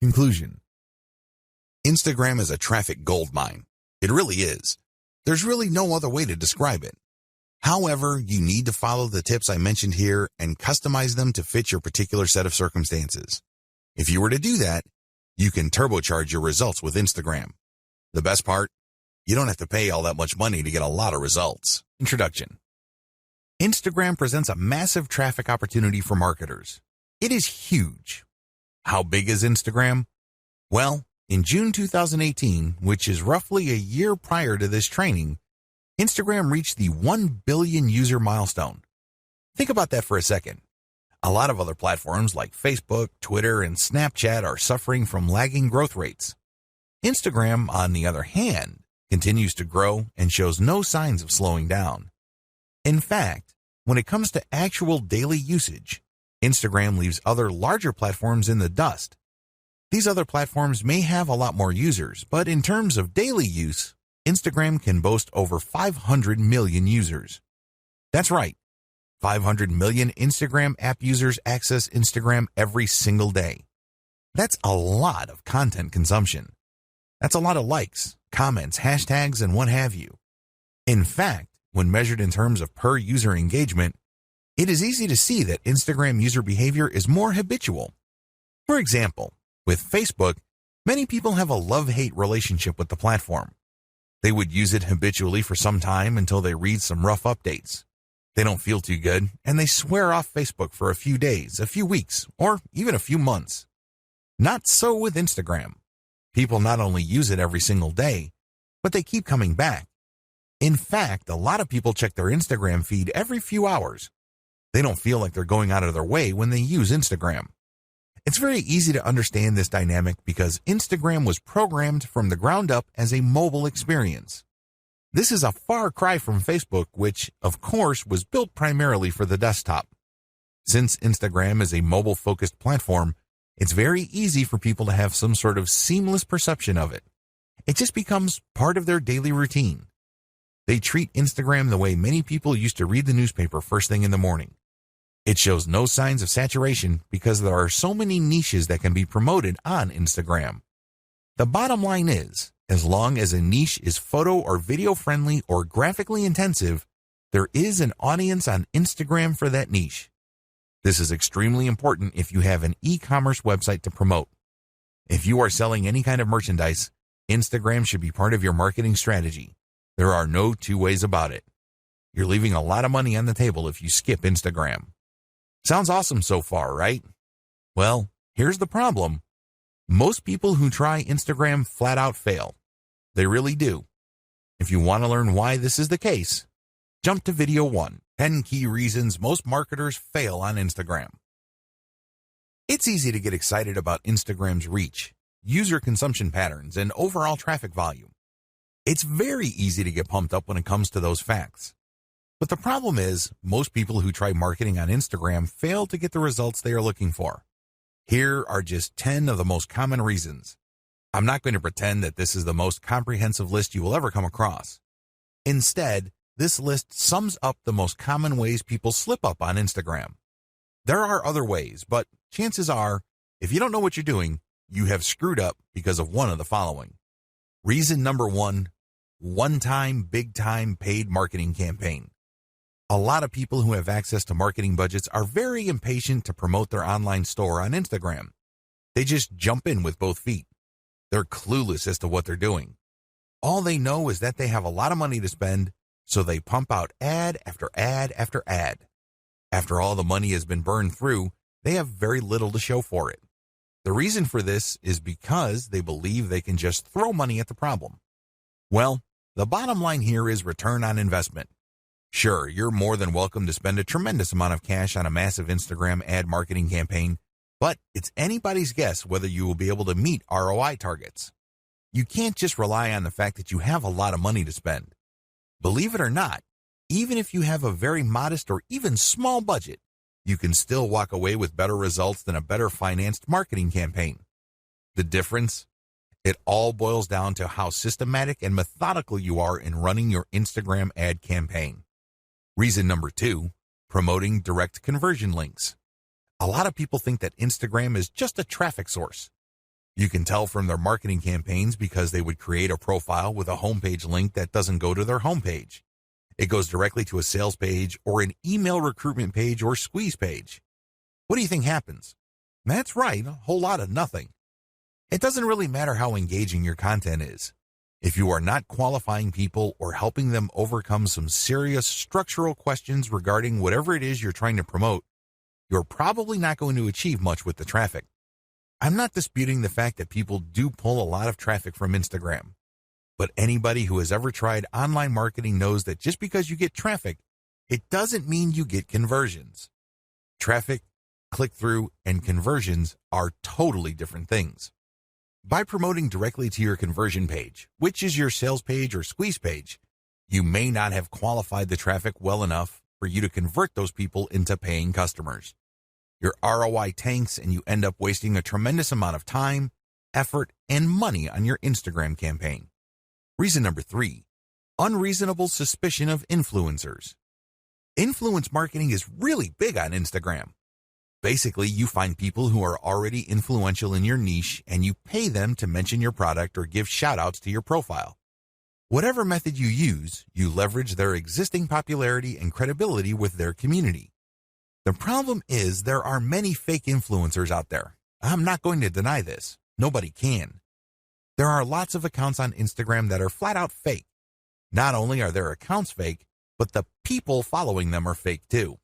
Conclusion. Instagram is a traffic goldmine. It really is. There's really no other way to describe it. However, you need to follow the tips I mentioned here and customize them to fit your particular set of circumstances. If you were to do that, you can turbocharge your results with Instagram. The best part? You don't have to pay all that much money to get a lot of results. Introduction. Instagram presents a massive traffic opportunity for marketers. It is huge. How big is Instagram? Well, in June 2018, which is roughly a year prior to this training, Instagram reached the 1 billion user milestone. Think about that for a second. A lot of other platforms like Facebook, Twitter, and Snapchat are suffering from lagging growth rates. Instagram, on the other hand, continues to grow and shows no signs of slowing down. In fact, when it comes to actual daily usage, Instagram leaves other larger platforms in the dust. These other platforms may have a lot more users, but in terms of daily use, Instagram can boast over 500 million users. That's right. 500 million Instagram app users access Instagram every single day. That's a lot of content consumption. That's a lot of likes, comments, hashtags, and what have you. In fact, when measured in terms of per user engagement, it is easy to see that Instagram user behavior is more habitual. For example, with Facebook, many people have a love-hate relationship with the platform. They would use it habitually for some time until they read some rough updates. They don't feel too good, and they swear off Facebook for a few days, a few weeks, or even a few months. Not so with Instagram. People not only use it every single day, but they keep coming back. In fact, a lot of people check their Instagram feed every few hours. They don't feel like they're going out of their way when they use Instagram. It's very easy to understand this dynamic because Instagram was programmed from the ground up as a mobile experience. This is a far cry from Facebook, which, of course, was built primarily for the desktop. Since Instagram is a mobile-focused platform, it's very easy for people to have some sort of seamless perception of it. It just becomes part of their daily routine. They treat Instagram the way many people used to read the newspaper first thing in the morning. It shows no signs of saturation because there are so many niches that can be promoted on Instagram. The bottom line is, as long as a niche is photo or video friendly or graphically intensive, there is an audience on Instagram for that niche. This is extremely important if you have an e-commerce website to promote. If you are selling any kind of merchandise, Instagram should be part of your marketing strategy. There are no two ways about it. You're leaving a lot of money on the table if you skip Instagram. Sounds awesome so far, right? Well, here's the problem. Most people who try Instagram flat out fail. They really do. If you want to learn why this is the case, jump to video 1, 10 key reasons most marketers fail on Instagram. It's easy to get excited about Instagram's reach, user consumption patterns, and overall traffic volume. It's very easy to get pumped up when it comes to those facts. But the problem is, most people who try marketing on Instagram fail to get the results they are looking for. Here are just 10 of the most common reasons. I'm not going to pretend that this is the most comprehensive list you will ever come across. Instead, this list sums up the most common ways people slip up on Instagram. There are other ways, but chances are, if you don't know what you're doing, you have screwed up because of one of the following. Reason number 1, one-time, big-time paid marketing campaign. A lot of people who have access to marketing budgets are very impatient to promote their online store on Instagram. They just jump in with both feet. They're clueless as to what they're doing. All they know is that they have a lot of money to spend, so they pump out ad after ad after ad. After all the money has been burned through, they have very little to show for it. The reason for this is because they believe they can just throw money at the problem. Well, the bottom line here is return on investment. Sure, you're more than welcome to spend a tremendous amount of cash on a massive Instagram ad marketing campaign, but it's anybody's guess whether you will be able to meet ROI targets. You can't just rely on the fact that you have a lot of money to spend. Believe it or not, even if you have a very modest or even small budget, you can still walk away with better results than a better financed marketing campaign. The difference? It all boils down to how systematic and methodical you are in running your Instagram ad campaign. Reason number 2, promoting direct conversion links. A lot of people think that Instagram is just a traffic source. You can tell from their marketing campaigns because they would create a profile with a homepage link that doesn't go to their homepage. It goes directly to a sales page or an email recruitment page or squeeze page. What do you think happens? That's right, a whole lot of nothing. It doesn't really matter how engaging your content is. If you are not qualifying people or helping them overcome some serious structural questions regarding whatever it is you're trying to promote, you're probably not going to achieve much with the traffic. I'm not disputing the fact that people do pull a lot of traffic from Instagram, but anybody who has ever tried online marketing knows that just because you get traffic, it doesn't mean you get conversions. Traffic, click-through, and conversions are totally different things. By promoting directly to your conversion page, which is your sales page or squeeze page, you may not have qualified the traffic well enough for you to convert those people into paying customers. Your ROI tanks and you end up wasting a tremendous amount of time, effort, and money on your Instagram campaign. Reason number 3, unreasonable suspicion of influencers. Influence marketing is really big on Instagram. Basically, you find people who are already influential in your niche and you pay them to mention your product or give shout-outs to your profile. Whatever method you use, you leverage their existing popularity and credibility with their community. The problem is there are many fake influencers out there. I'm not going to deny this. Nobody can. There are lots of accounts on Instagram that are flat out fake. Not only are their accounts fake, but the people following them are fake too.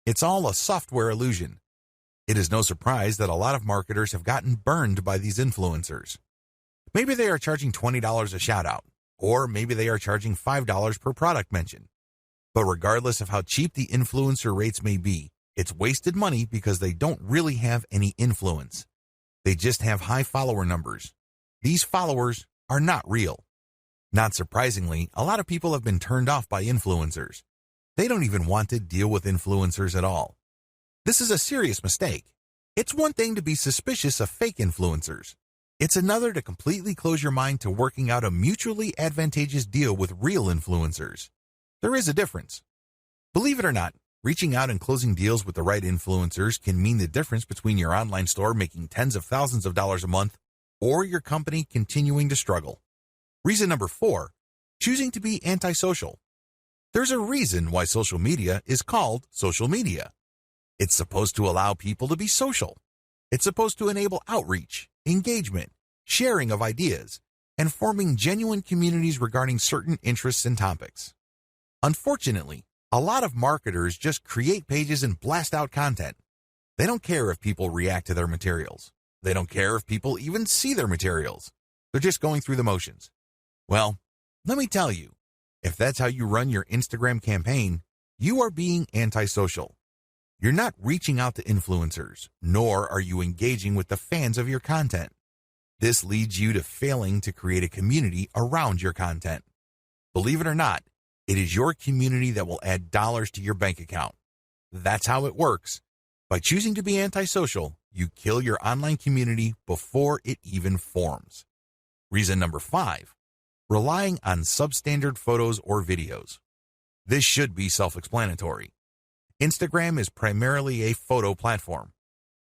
It's all a software illusion. It is no surprise that a lot of marketers have gotten burned by these influencers. Maybe they are charging $20 a shout out, or maybe they are charging $5 per product mention. But regardless of how cheap the influencer rates may be, it's wasted money because they don't really have any influence. They just have high follower numbers. These followers are not real. Not surprisingly, a lot of people have been turned off by influencers. They don't even want to deal with influencers at all. This is a serious mistake. It's one thing to be suspicious of fake influencers. It's another to completely close your mind to working out a mutually advantageous deal with real influencers. There is a difference. Believe it or not, reaching out and closing deals with the right influencers can mean the difference between your online store making tens of thousands of dollars a month or your company continuing to struggle. Reason number 4, choosing to be antisocial. There's a reason why social media is called social media. It's supposed to allow people to be social. It's supposed to enable outreach, engagement, sharing of ideas, and forming genuine communities regarding certain interests and topics. Unfortunately, a lot of marketers just create pages and blast out content. They don't care if people react to their materials. They don't care if people even see their materials. They're just going through the motions. Well, let me tell you, if that's how you run your Instagram campaign, you are being antisocial. You're not reaching out to influencers, nor are you engaging with the fans of your content. This leads you to failing to create a community around your content. Believe it or not, it is your community that will add dollars to your bank account. That's how it works. By choosing to be antisocial, you kill your online community before it even forms. Reason number 5, relying on substandard photos or videos. This should be self-explanatory. Instagram is primarily a photo platform.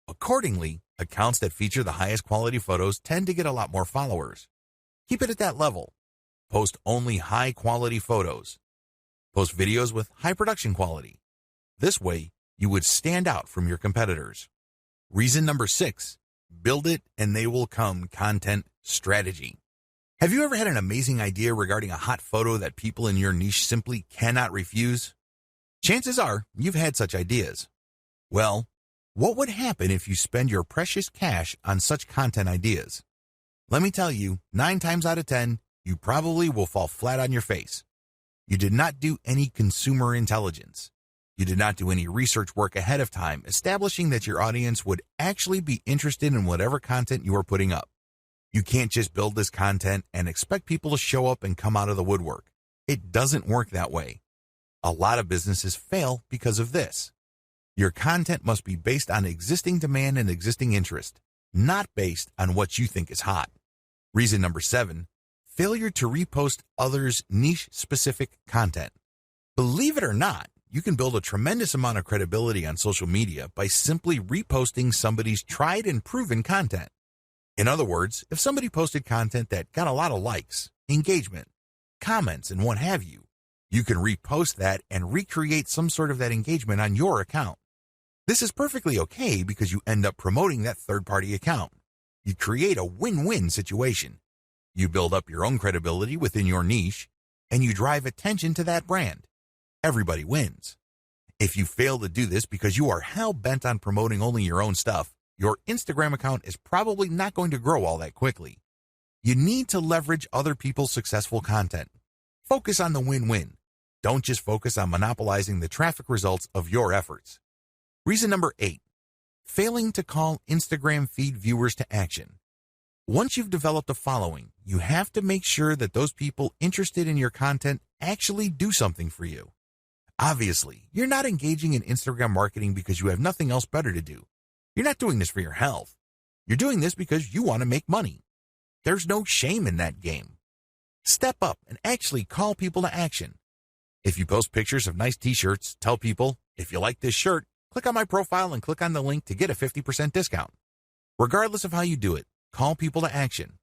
Accordingly, accounts that feature the highest quality photos tend to get a lot more followers. Keep it at that level. Post only high quality photos. Post videos with high production quality. This way, you would stand out from your competitors. Reason number 6, build it and they will come content strategy. Have you ever had an amazing idea regarding a hot photo that people in your niche simply cannot refuse? Chances are you've had such ideas. Well, what would happen if you spend your precious cash on such content ideas? Let me tell you, 9 times out of 10, you probably will fall flat on your face. You did not do any consumer intelligence. You did not do any research work ahead of time establishing that your audience would actually be interested in whatever content you are putting up. You can't just build this content and expect people to show up and come out of the woodwork. It doesn't work that way. A lot of businesses fail because of this. Your content must be based on existing demand and existing interest, not based on what you think is hot. Reason number 7, failure to repost others' niche-specific content. Believe it or not, you can build a tremendous amount of credibility on social media by simply reposting somebody's tried and proven content. In other words, if somebody posted content that got a lot of likes, engagement, comments, and what have you, you can repost that and recreate some sort of that engagement on your account. This is perfectly okay because you end up promoting that third-party account. You create a win-win situation. You build up your own credibility within your niche, and you drive attention to that brand. Everybody wins. If you fail to do this because you are hell-bent on promoting only your own stuff, your Instagram account is probably not going to grow all that quickly. You need to leverage other people's successful content. Focus on the win-win. Don't just focus on monopolizing the traffic results of your efforts. Reason number 8, failing to call Instagram feed viewers to action. Once you've developed a following, you have to make sure that those people interested in your content actually do something for you. Obviously, you're not engaging in Instagram marketing because you have nothing else better to do. You're not doing this for your health. You're doing this because you want to make money. There's no shame in that game. Step up and actually call people to action. If you post pictures of nice t-shirts, tell people, if you like this shirt, click on my profile and click on the link to get a 50% discount. Regardless of how you do it, call people to action.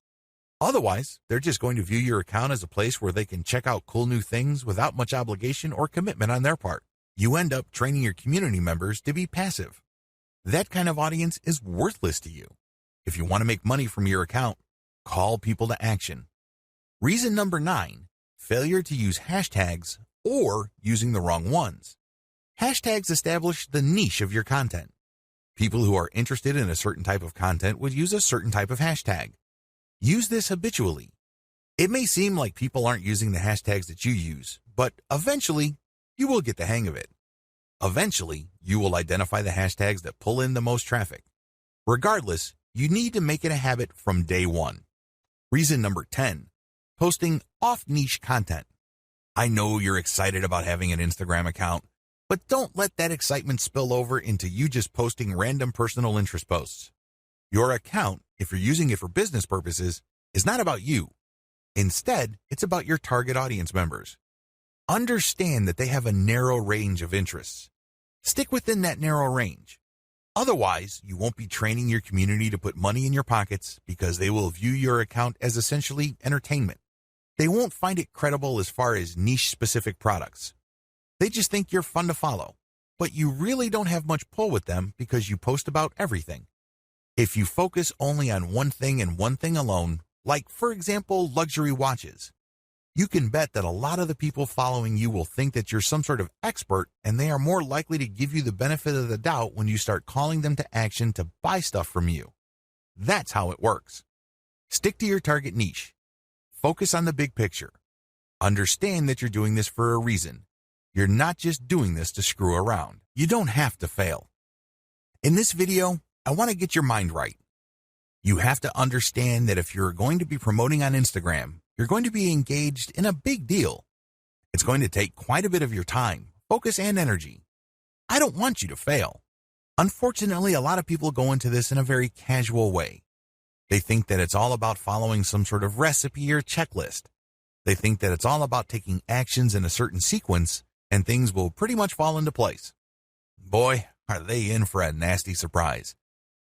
Otherwise, they're just going to view your account as a place where they can check out cool new things without much obligation or commitment on their part. You end up training your community members to be passive. That kind of audience is worthless to you. If you want to make money from your account, call people to action. Reason number 9, failure to use hashtags or using the wrong ones. Hashtags establish the niche of your content. People who are interested in a certain type of content would use a certain type of hashtag. Use this habitually. It may seem like people aren't using the hashtags that you use, but eventually, you will get the hang of it. Eventually, you will identify the hashtags that pull in the most traffic. Regardless, you need to make it a habit from day one. Reason number 10, posting off-niche content. I know you're excited about having an Instagram account, but don't let that excitement spill over into you just posting random personal interest posts. Your account, if you're using it for business purposes, is not about you. Instead, it's about your target audience members. Understand that they have a narrow range of interests. Stick within that narrow range. Otherwise, you won't be training your community to put money in your pockets because they will view your account as essentially entertainment. They won't find it credible as far as niche-specific products. They just think you're fun to follow, but you really don't have much pull with them because you post about everything. If you focus only on one thing and one thing alone, like, for example, luxury watches, you can bet that a lot of the people following you will think that you're some sort of expert, and they are more likely to give you the benefit of the doubt when you start calling them to action to buy stuff from you. That's how it works. Stick to your target niche. Focus on the big picture. Understand that you're doing this for a reason. You're not just doing this to screw around. You don't have to fail. In this video, I want to get your mind right. You have to understand that if you're going to be promoting on Instagram, you're going to be engaged in a big deal. It's going to take quite a bit of your time, focus, and energy. I don't want you to fail. Unfortunately, a lot of people go into this in a very casual way. They think that it's all about following some sort of recipe or checklist. They think that it's all about taking actions in a certain sequence and things will pretty much fall into place. Boy, are they in for a nasty surprise.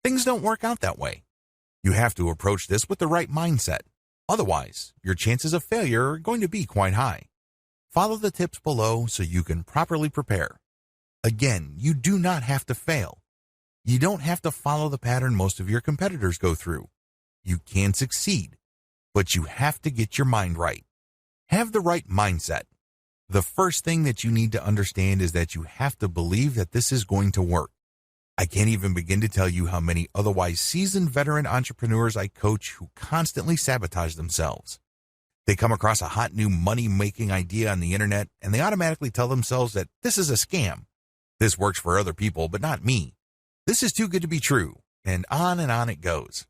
Things don't work out that way. You have to approach this with the right mindset. Otherwise, your chances of failure are going to be quite high. Follow the tips below so you can properly prepare. Again, you do not have to fail. You don't have to follow the pattern most of your competitors go through. You can succeed, but you have to get your mind right. Have the right mindset. The first thing that you need to understand is that you have to believe that this is going to work. I can't even begin to tell you how many otherwise seasoned veteran entrepreneurs I coach who constantly sabotage themselves. They come across a hot new money-making idea on the internet and they automatically tell themselves that this is a scam. This works for other people, but not me. This is too good to be true, and on it goes.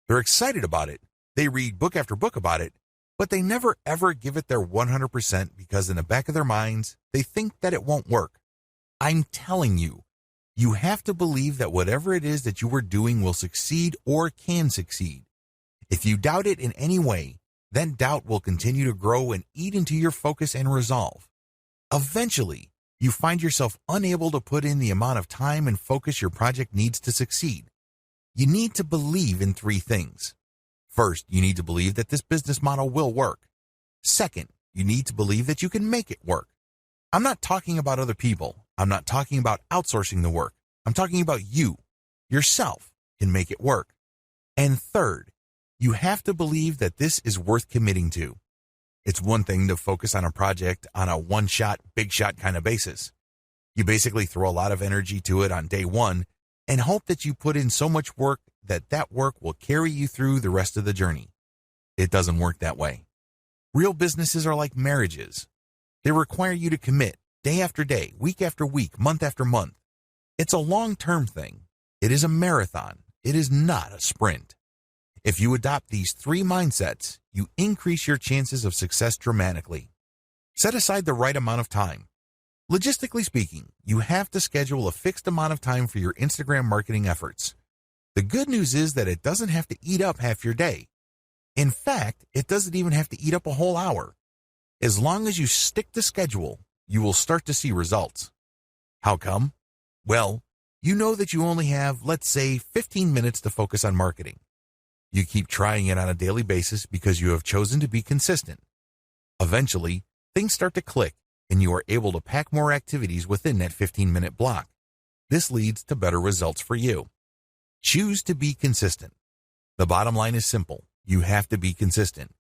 They're excited about it. They read book after book about it, but they never ever give it their 100% because in the back of their minds, they think that it won't work. I'm telling you, you have to believe that whatever it is that you are doing will succeed or can succeed. If you doubt it in any way, then doubt will continue to grow and eat into your focus and resolve. Eventually, you find yourself unable to put in the amount of time and focus your project needs to succeed. You need to believe in three things. First, you need to believe that this business model will work. Second, you need to believe that you can make it work. I'm not talking about other people. I'm not talking about outsourcing the work. I'm talking about you, yourself, can make it work. And third, you have to believe that this is worth committing to. It's one thing to focus on a project on a one-shot, big-shot kind of basis. You basically throw a lot of energy to it on day one and hope that you put in so much work that that work will carry you through the rest of the journey. It doesn't work that way. Real businesses are like marriages. They require you to commit day after day, week after week, month after month. It's a long-term thing. It is a marathon. It is not a sprint. If you adopt these three mindsets, you increase your chances of success dramatically. Set aside the right amount of time. Logistically speaking, you have to schedule a fixed amount of time for your Instagram marketing efforts. The good news is that it doesn't have to eat up half your day. In fact, it doesn't even have to eat up a whole hour. As long as you stick to schedule, you will start to see results. How come? Well, you know that you only have, let's say, 15 minutes to focus on marketing. You keep trying it on a daily basis because you have chosen to be consistent. Eventually, things start to click and you are able to pack more activities within that 15-minute block. This leads to better results for you. Choose to be consistent. The bottom line is simple. You have to be consistent.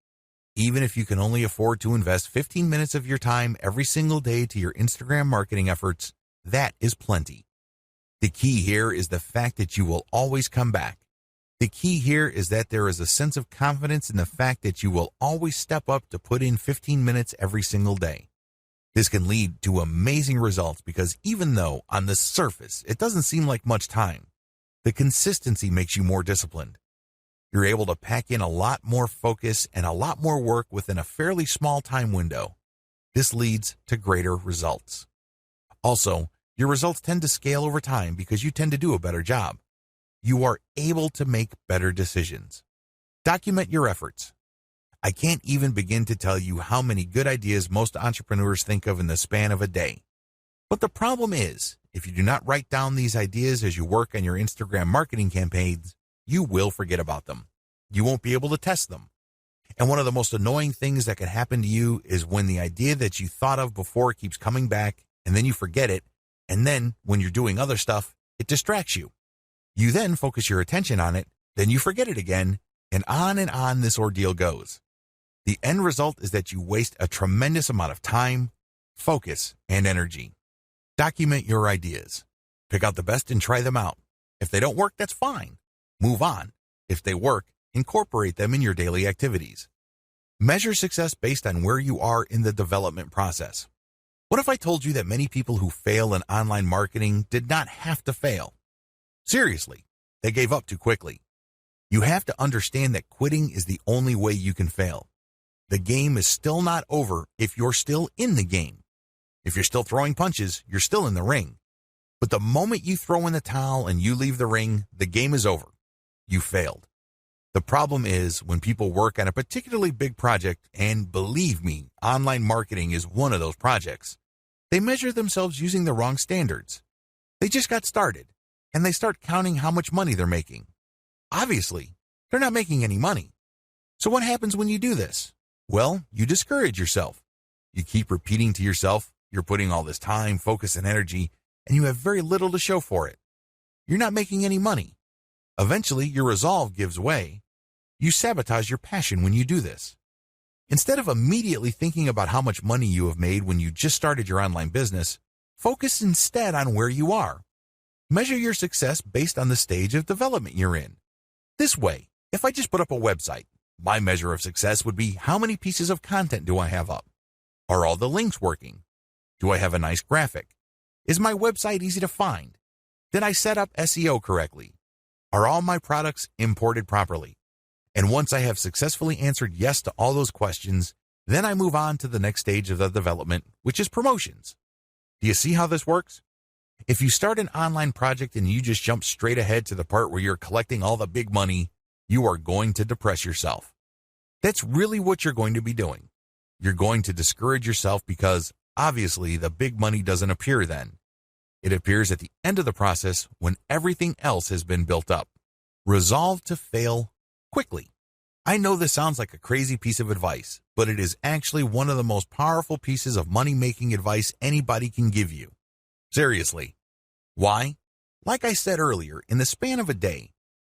Even if you can only afford to invest 15 minutes of your time every single day to your Instagram marketing efforts, that is plenty. The key here is the fact that you will always come back. The key here is that there is a sense of confidence in the fact that you will always step up to put in 15 minutes every single day. This can lead to amazing results because even though on the surface it doesn't seem like much time, the consistency makes you more disciplined. You're able to pack in a lot more focus and a lot more work within a fairly small time window. This leads to greater results. Also, your results tend to scale over time because you tend to do a better job. You are able to make better decisions. Document your efforts. I can't even begin to tell you how many good ideas most entrepreneurs think of in the span of a day. But the problem is, if you do not write down these ideas as you work on your Instagram marketing campaigns, you will forget about them. You won't be able to test them. And one of the most annoying things that can happen to you is when the idea that you thought of before keeps coming back, and then you forget it, and then when you're doing other stuff, it distracts you. You then focus your attention on it, then you forget it again, and on this ordeal goes. The end result is that you waste a tremendous amount of time, focus, and energy. Document your ideas. Pick out the best and try them out. If they don't work, that's fine. Move on. If they work, incorporate them in your daily activities. Measure success based on where you are in the development process. What if I told you that many people who fail in online marketing did not have to fail? Seriously, they gave up too quickly. You have to understand that quitting is the only way you can fail. The game is still not over if you're still in the game. If you're still throwing punches, you're still in the ring. But the moment you throw in the towel and you leave the ring, the game is over. You failed. The problem is when people work on a particularly big project, and believe me, online marketing is one of those projects, they measure themselves using the wrong standards. They just got started, and they start counting how much money they're making. Obviously, they're not making any money. So what happens when you do this? Well, you discourage yourself. You keep repeating to yourself, you're putting all this time, focus, and energy, and you have very little to show for it. You're not making any money. Eventually, your resolve gives way. You sabotage your passion when you do this. Instead of immediately thinking about how much money you have made when you just started your online business, focus instead on where you are. Measure your success based on the stage of development you're in. This way, if I just put up a website, my measure of success would be how many pieces of content do I have up? Are all the links working? Do I have a nice graphic? Is my website easy to find? Did I set up SEO correctly? Are all my products imported properly? And once I have successfully answered yes to all those questions, then I move on to the next stage of the development, which is promotions. Do you see how this works? If you start an online project and you just jump straight ahead to the part where you're collecting all the big money, you are going to depress yourself. That's really what you're going to be doing. You're going to discourage yourself because, obviously, the big money doesn't appear then. It appears at the end of the process when everything else has been built up. Resolve to fail quickly. I know this sounds like a crazy piece of advice, but it is actually one of the most powerful pieces of money-making advice anybody can give you. Seriously. Why? Like I said earlier, in the span of a day,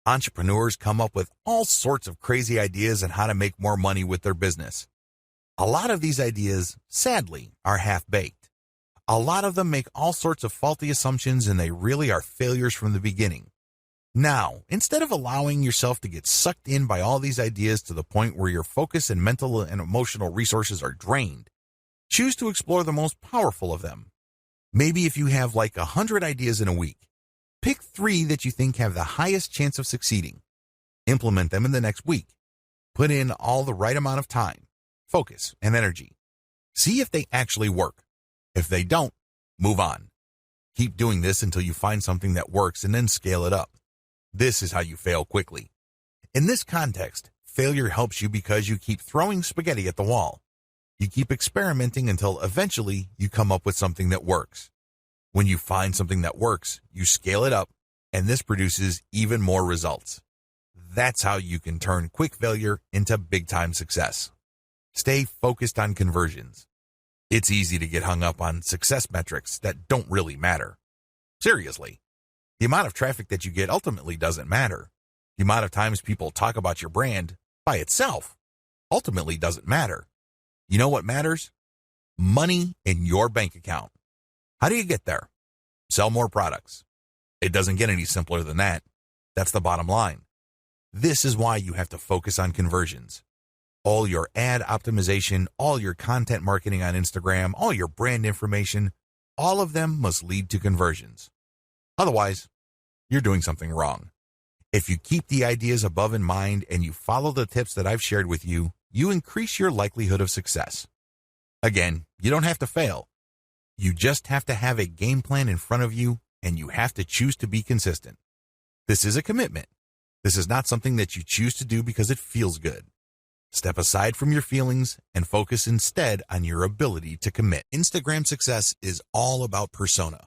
entrepreneurs come up with all sorts of crazy ideas on how to make more money with their business. A lot of these ideas, sadly, are half-baked. A lot of them make all sorts of faulty assumptions and they really are failures from the beginning. Now, instead of allowing yourself to get sucked in by all these ideas to the point where your focus and mental and emotional resources are drained, choose to explore the most powerful of them. Maybe if you have like 100 ideas in a week, pick 3 that you think have the highest chance of succeeding. Implement them in the next week. Put in all the right amount of time, focus, and energy. See if they actually work. If they don't, move on. Keep doing this until you find something that works and then scale it up. This is how you fail quickly. In this context, failure helps you because you keep throwing spaghetti at the wall. You keep experimenting until eventually you come up with something that works. When you find something that works, you scale it up, and this produces even more results. That's how you can turn quick failure into big-time success. Stay focused on conversions. It's easy to get hung up on success metrics that don't really matter. Seriously. The amount of traffic that you get ultimately doesn't matter. The amount of times people talk about your brand by itself ultimately doesn't matter. You know what matters? Money in your bank account. How do you get there? Sell more products. It doesn't get any simpler than that. That's the bottom line. This is why you have to focus on conversions. All your ad optimization, all your content marketing on Instagram, all your brand information, all of them must lead to conversions. Otherwise, you're doing something wrong. If you keep the ideas above in mind and you follow the tips that I've shared with you, you increase your likelihood of success. Again, you don't have to fail. You just have to have a game plan in front of you, and you have to choose to be consistent. This is a commitment. This is not something that you choose to do because it feels good. Step aside from your feelings and focus instead on your ability to commit. Instagram success is all about persona.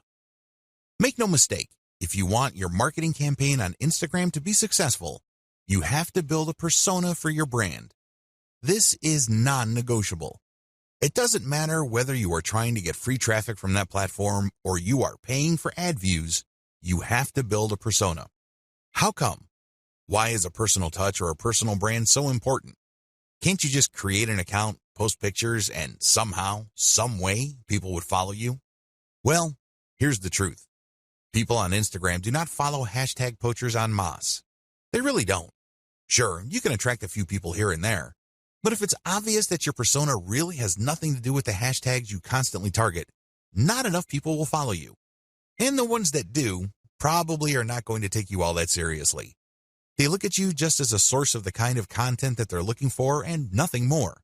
Make no mistake, if you want your marketing campaign on Instagram to be successful, you have to build a persona for your brand. This is non-negotiable. It doesn't matter whether you are trying to get free traffic from that platform or you are paying for ad views, you have to build a persona. How come? Why is a personal touch or a personal brand so important? Can't you just create an account, post pictures, and somehow, some way, people would follow you? Well, here's the truth. People on Instagram do not follow hashtag poachers en masse. They really don't. Sure, you can attract a few people here and there, but if it's obvious that your persona really has nothing to do with the hashtags you constantly target, not enough people will follow you. And the ones that do probably are not going to take you all that seriously. They look at you just as a source of the kind of content that they're looking for and nothing more.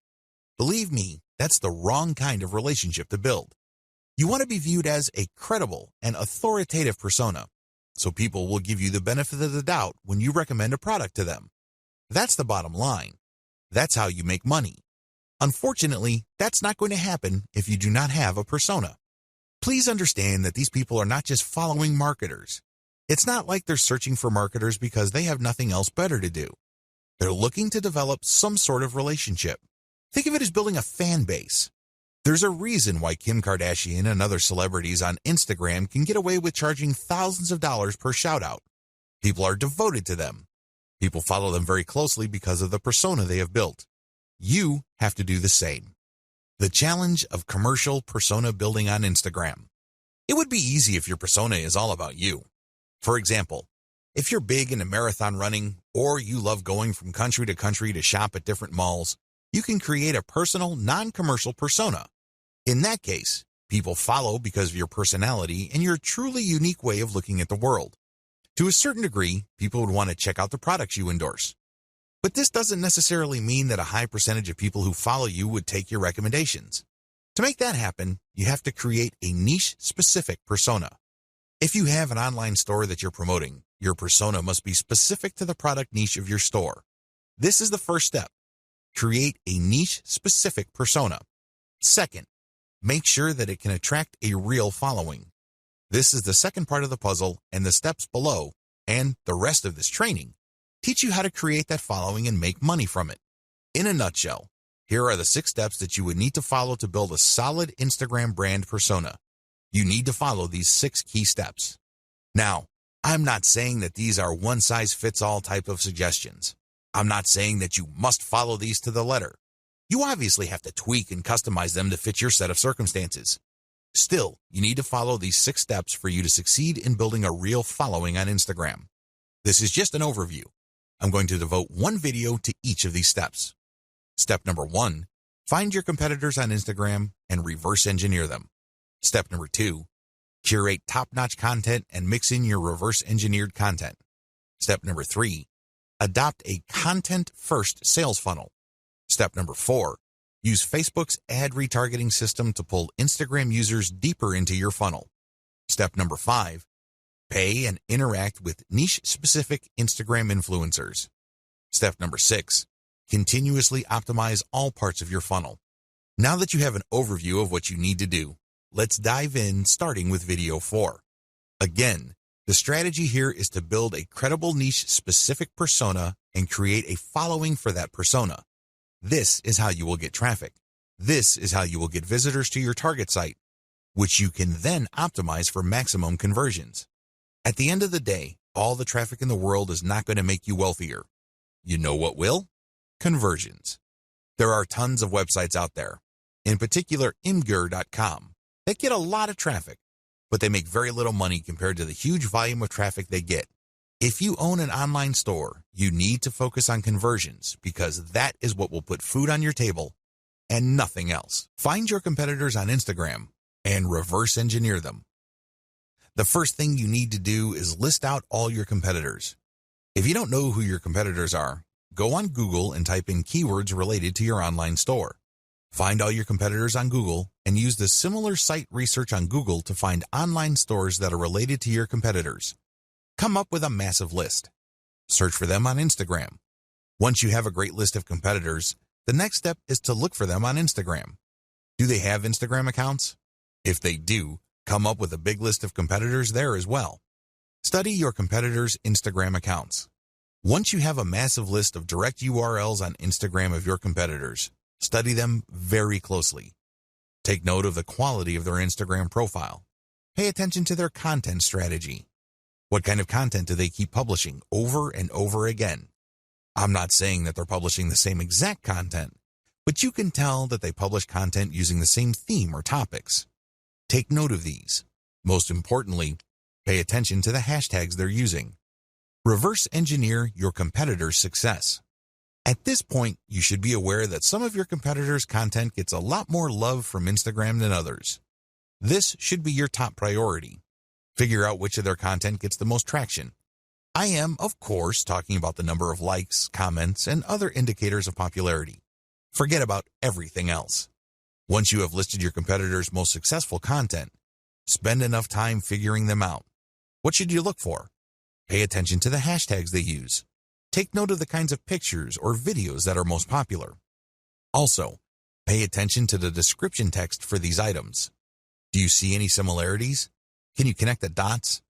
Believe me, that's the wrong kind of relationship to build. You want to be viewed as a credible and authoritative persona, so people will give you the benefit of the doubt when you recommend a product to them. That's the bottom line. That's how you make money. Unfortunately, that's not going to happen if you do not have a persona. Please understand that these people are not just following marketers. It's not like they're searching for marketers because they have nothing else better to do. They're looking to develop some sort of relationship. Think of it as building a fan base. There's a reason why Kim Kardashian and other celebrities on Instagram can get away with charging thousands of dollars per shout-out. People are devoted to them. People follow them very closely because of the persona they have built. You have to do the same. The challenge of commercial persona building on Instagram. It would be easy if your persona is all about you. For example, if you're big into marathon running or you love going from country to shop at different malls, you can create a personal, non-commercial persona. In that case, people follow because of your personality and your truly unique way of looking at the world. To a certain degree, people would want to check out the products you endorse. But this doesn't necessarily mean that a high percentage of people who follow you would take your recommendations. To make that happen, you have to create a niche-specific persona. If you have an online store that you're promoting, your persona must be specific to the product niche of your store. This is the first step. Create a niche-specific persona. Second, make sure that it can attract a real following. This is the second part of the puzzle, and the steps below, and the rest of this training, teach you how to create that following and make money from it. In a nutshell, here are the 6 steps that you would need to follow to build a solid Instagram brand persona. You need to follow these 6 key steps. Now, I'm not saying that these are one-size-fits-all type of suggestions. I'm not saying that you must follow these to the letter. You obviously have to tweak and customize them to fit your set of circumstances. Still, you need to follow these 6 steps for you to succeed in building a real following on Instagram. This is just an overview. I'm going to devote one video to each of these steps. Step number 1, find your competitors on Instagram and reverse engineer them. Step number 2, curate top-notch content and mix in your reverse engineered content. Step number 3, adopt a content-first sales funnel. Step number 4, use Facebook's ad retargeting system to pull Instagram users deeper into your funnel. Step number 5, pay and interact with niche-specific Instagram influencers. Step number 6, continuously optimize all parts of your funnel. Now that you have an overview of what you need to do, let's dive in, starting with video 4. Again, the strategy here is to build a credible niche-specific persona and create a following for that persona. This is how you will get traffic. This is how you will get visitors to your target site, which you can then optimize for maximum conversions. At the end of the day, all the traffic in the world is not going to make you wealthier. You know what will? Conversions. There are tons of websites out there, in particular imgur.com, that get a lot of traffic, but they make very little money compared to the huge volume of traffic they get. If you own an online store, you need to focus on conversions because that is what will put food on your table and nothing else. Find your competitors on Instagram and reverse engineer them. The first thing you need to do is list out all your competitors. If you don't know who your competitors are, go on Google and type in keywords related to your online store. Find all your competitors on Google and use the similar site research on Google to find online stores that are related to your competitors. Come up with a massive list. Search for them on Instagram. Once you have a great list of competitors, the next step is to look for them on Instagram. Do they have Instagram accounts? If they do, come up with a big list of competitors there as well. Study your competitors' Instagram accounts. Once you have a massive list of direct URLs on Instagram of your competitors, study them very closely. Take note of the quality of their Instagram profile. Pay attention to their content strategy. What kind of content do they keep publishing over and over again? I'm not saying that they're publishing the same exact content, but you can tell that they publish content using the same theme or topics. Take note of these. Most importantly, pay attention to the hashtags they're using. Reverse engineer your competitors' success. At this point, you should be aware that some of your competitors' content gets a lot more love from Instagram than others. This should be your top priority. Figure out which of their content gets the most traction. I am, of course, talking about the number of likes, comments, and other indicators of popularity. Forget about everything else. Once you have listed your competitors' most successful content, spend enough time figuring them out. What should you look for? Pay attention to the hashtags they use. Take note of the kinds of pictures or videos that are most popular. Also, pay attention to the description text for these items. Do you see any similarities? Can you connect the dots?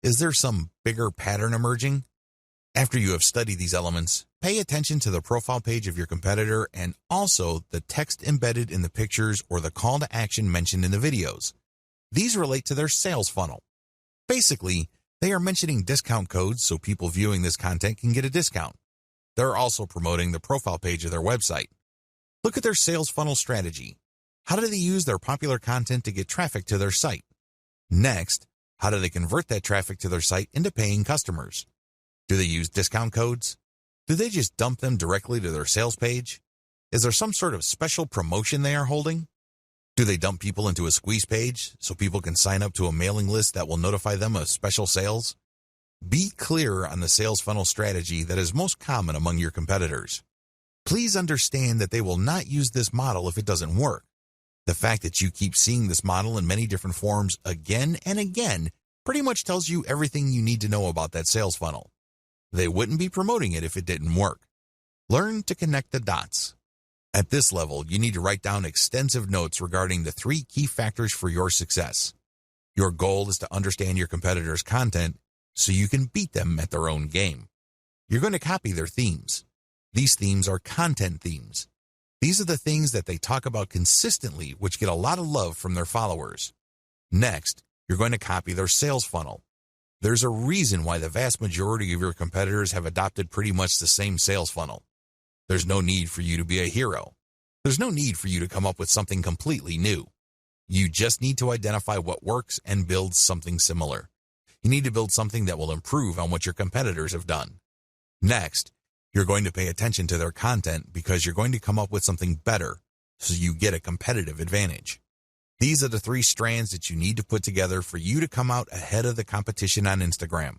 Is there some bigger pattern emerging? After you have studied these elements, pay attention to the profile page of your competitor and also the text embedded in the pictures or the call to action mentioned in the videos. These relate to their sales funnel. Basically, they are mentioning discount codes so people viewing this content can get a discount. They're also promoting the profile page of their website. Look at their sales funnel strategy. How do they use their popular content to get traffic to their site? Next, how do they convert that traffic to their site into paying customers? Do they use discount codes? Do they just dump them directly to their sales page? Is there some sort of special promotion they are holding? Do they dump people into a squeeze page so people can sign up to a mailing list that will notify them of special sales? Be clear on the sales funnel strategy that is most common among your competitors. Please understand that they will not use this model if it doesn't work. The fact that you keep seeing this model in many different forms again and again pretty much tells you everything you need to know about that sales funnel. They wouldn't be promoting it if it didn't work. Learn to connect the dots. At this level, you need to write down extensive notes regarding the 3 key factors for your success. Your goal is to understand your competitors' content so you can beat them at their own game. You're going to copy their themes. These themes are content themes. These are the things that they talk about consistently, which get a lot of love from their followers. Next, you're going to copy their sales funnel. There's a reason why the vast majority of your competitors have adopted pretty much the same sales funnel. There's no need for you to be a hero. There's no need for you to come up with something completely new. You just need to identify what works and build something similar. You need to build something that will improve on what your competitors have done. Next, you're going to pay attention to their content because you're going to come up with something better so you get a competitive advantage. These are the 3 strands that you need to put together for you to come out ahead of the competition on Instagram.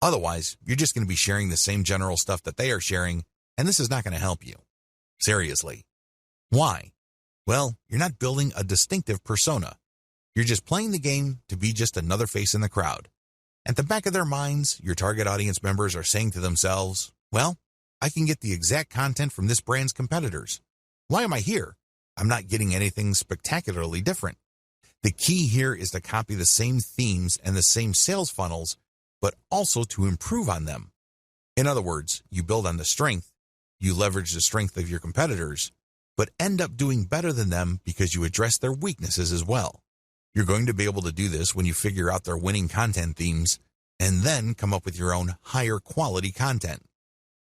Otherwise, you're just going to be sharing the same general stuff that they are sharing, and this is not going to help you. Seriously. Why? Well, you're not building a distinctive persona. You're just playing the game to be just another face in the crowd. At the back of their minds, your target audience members are saying to themselves, well, I can get the exact content from this brand's competitors. Why am I here? I'm not getting anything spectacularly different. The key here is to copy the same themes and the same sales funnels, but also to improve on them. In other words, you build on the strength, you leverage the strength of your competitors, but end up doing better than them because you address their weaknesses as well. You're going to be able to do this when you figure out their winning content themes and then come up with your own higher quality content.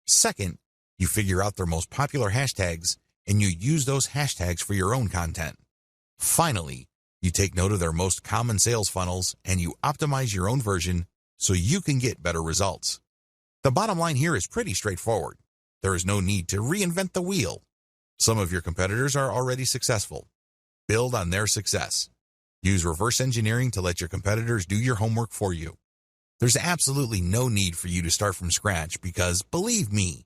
Second, you figure out their most popular hashtags and you use those hashtags for your own content. Finally, you take note of their most common sales funnels and you optimize your own version so you can get better results. The bottom line here is pretty straightforward. There is no need to reinvent the wheel. Some of your competitors are already successful. Build on their success. Use reverse engineering to let your competitors do your homework for you. There's absolutely no need for you to start from scratch because, believe me,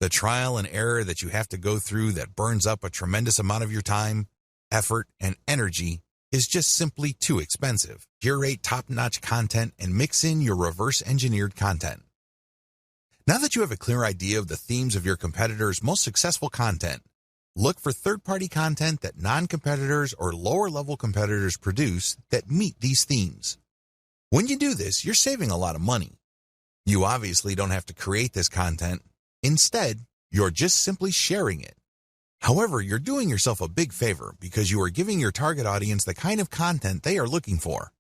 the trial and error that you have to go through that burns up a tremendous amount of your time, effort, and energy is just simply too expensive. Curate top-notch content and mix in your reverse-engineered content. Now that you have a clear idea of the themes of your competitors' most successful content, look for third-party content that non-competitors or lower-level competitors produce that meet these themes. When you do this, you're saving a lot of money. You obviously don't have to create this content. Instead, you're just simply sharing it. However, you're doing yourself a big favor because you are giving your target audience the kind of content they are looking for.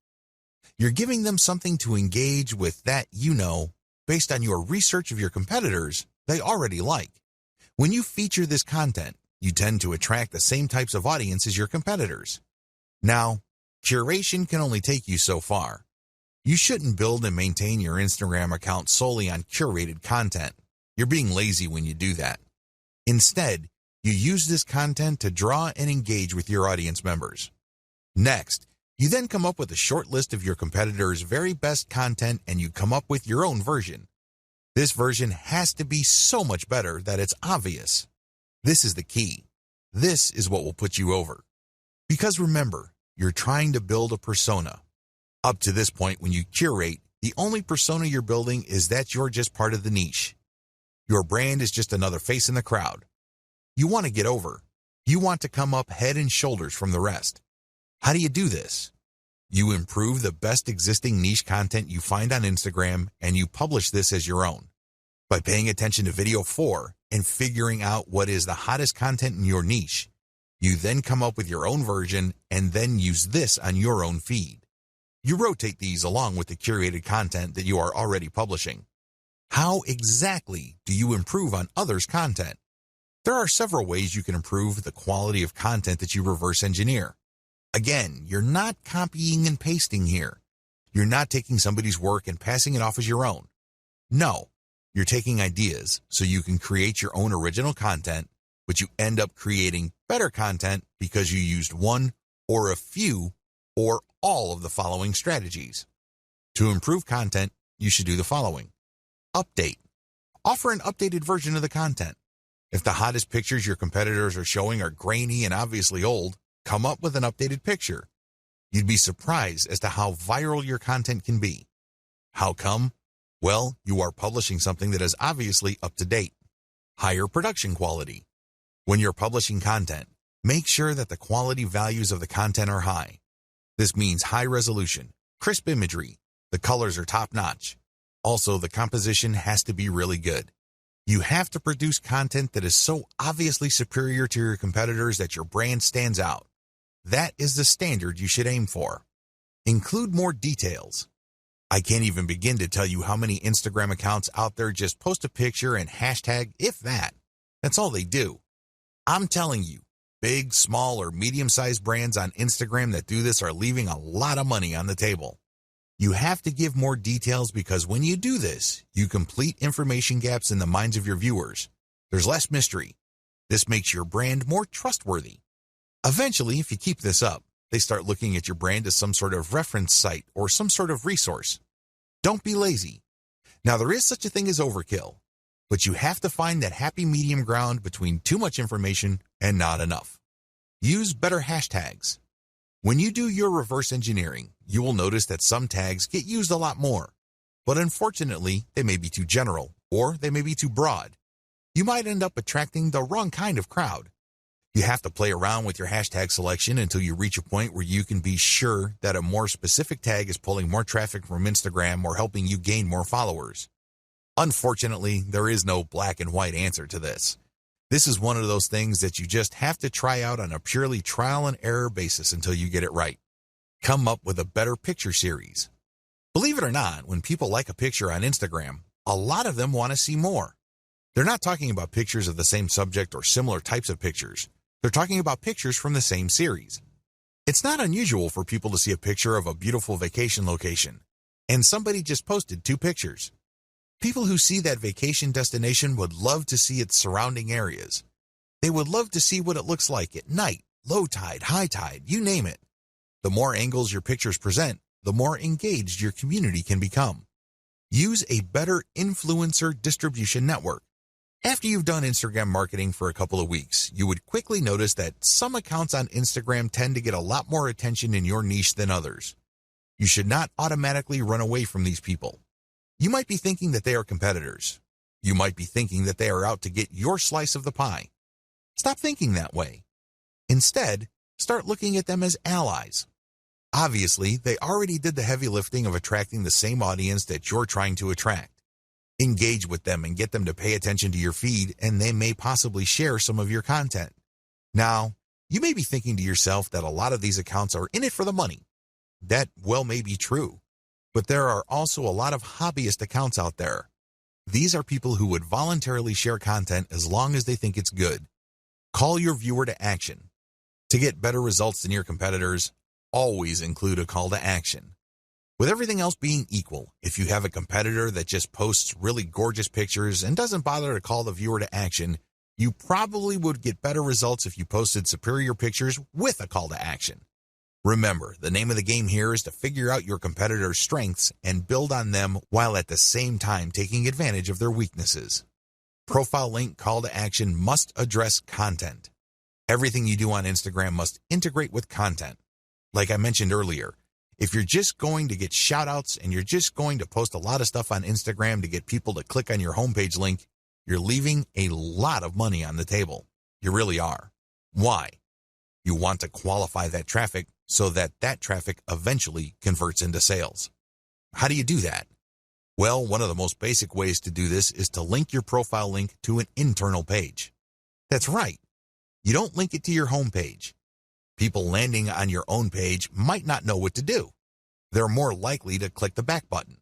You're giving them something to engage with that based on your research of your competitors, they already like. When you feature this content, you tend to attract the same types of audience as your competitors. Now, curation can only take you so far. You shouldn't build and maintain your Instagram account solely on curated content. You're being lazy when you do that. Instead, you use this content to draw and engage with your audience members. Next, you then come up with a short list of your competitors' very best content and you come up with your own version. This version has to be so much better that it's obvious. This is the key. This is what will put you over. Because remember, you're trying to build a persona. Up to this point, when you curate, the only persona you're building is that you're just part of the niche. Your brand is just another face in the crowd. You want to get over. You want to come up head and shoulders from the rest. How do you do this? You improve the best existing niche content you find on Instagram and you publish this as your own. By paying attention to video 4 and figuring out what is the hottest content in your niche, you then come up with your own version and then use this on your own feed. You rotate these along with the curated content that you are already publishing. How exactly do you improve on others' content? There are several ways you can improve the quality of content that you reverse engineer. Again, you're not copying and pasting here. You're not taking somebody's work and passing it off as your own. No, you're taking ideas so you can create your own original content, but you end up creating better content because you used one or a few or all of the following strategies. To improve content, you should do the following. Update. Offer an updated version of the content. If the hottest pictures your competitors are showing are grainy and obviously old, come up with an updated picture. You'd be surprised as to how viral your content can be. How come? Well, you are publishing something that is obviously up to date. Higher production quality. When you're publishing content, make sure that the quality values of the content are high. This means high resolution, crisp imagery, the colors are top-notch. Also, the composition has to be really good. You have to produce content that is so obviously superior to your competitors that your brand stands out. That is the standard you should aim for. Include more details. I can't even begin to tell you how many Instagram accounts out there just post a picture and hashtag, if that. That's all they do. I'm telling you, big, small, or medium-sized brands on Instagram that do this are leaving a lot of money on the table. You have to give more details because when you do this, you complete information gaps in the minds of your viewers. There's less mystery. This makes your brand more trustworthy. Eventually, if you keep this up, they start looking at your brand as some sort of reference site or some sort of resource. Don't be lazy. Now, there is such a thing as overkill, but you have to find that happy medium ground between too much information and not enough. Use better hashtags. When you do your reverse engineering, you will notice that some tags get used a lot more, but unfortunately, they may be too general or they may be too broad. You might end up attracting the wrong kind of crowd. You have to play around with your hashtag selection until you reach a point where you can be sure that a more specific tag is pulling more traffic from Instagram or helping you gain more followers. Unfortunately, there is no black and white answer to this. This is one of those things that you just have to try out on a purely trial and error basis until you get it right. Come up with a better picture series. Believe it or not, when people like a picture on Instagram, a lot of them want to see more. They're not talking about pictures of the same subject or similar types of pictures. They're talking about pictures from the same series. It's not unusual for people to see a picture of a beautiful vacation location, and somebody just posted 2 pictures. People who see that vacation destination would love to see its surrounding areas. They would love to see what it looks like at night, low tide, high tide, you name it. The more angles your pictures present, the more engaged your community can become. Use a better influencer distribution network. After you've done Instagram marketing for a couple of weeks, you would quickly notice that some accounts on Instagram tend to get a lot more attention in your niche than others. You should not automatically run away from these people. You might be thinking that they are competitors. You might be thinking that they are out to get your slice of the pie. Stop thinking that way. Instead, start looking at them as allies. Obviously, they already did the heavy lifting of attracting the same audience that you're trying to attract. Engage with them and get them to pay attention to your feed, and they may possibly share some of your content. Now, you may be thinking to yourself that a lot of these accounts are in it for the money. That well may be true, but there are also a lot of hobbyist accounts out there. These are people who would voluntarily share content as long as they think it's good. Call your viewer to action. To get better results than your competitors, always include a call to action. With everything else being equal, if you have a competitor that just posts really gorgeous pictures and doesn't bother to call the viewer to action, you probably would get better results if you posted superior pictures with a call to action. Remember, the name of the game here is to figure out your competitor's strengths and build on them while at the same time taking advantage of their weaknesses. Profile link call to action must address content. Everything you do on Instagram must integrate with content. Like I mentioned earlier, if you're just going to get shout-outs and you're just going to post a lot of stuff on Instagram to get people to click on your homepage link, you're leaving a lot of money on the table. You really are. Why? You want to qualify that traffic so that that traffic eventually converts into sales. How do you do that? Well, one of the most basic ways to do this is to link your profile link to an internal page. That's right. You don't link it to your homepage. People landing on your own page might not know what to do. They're more likely to click the back button.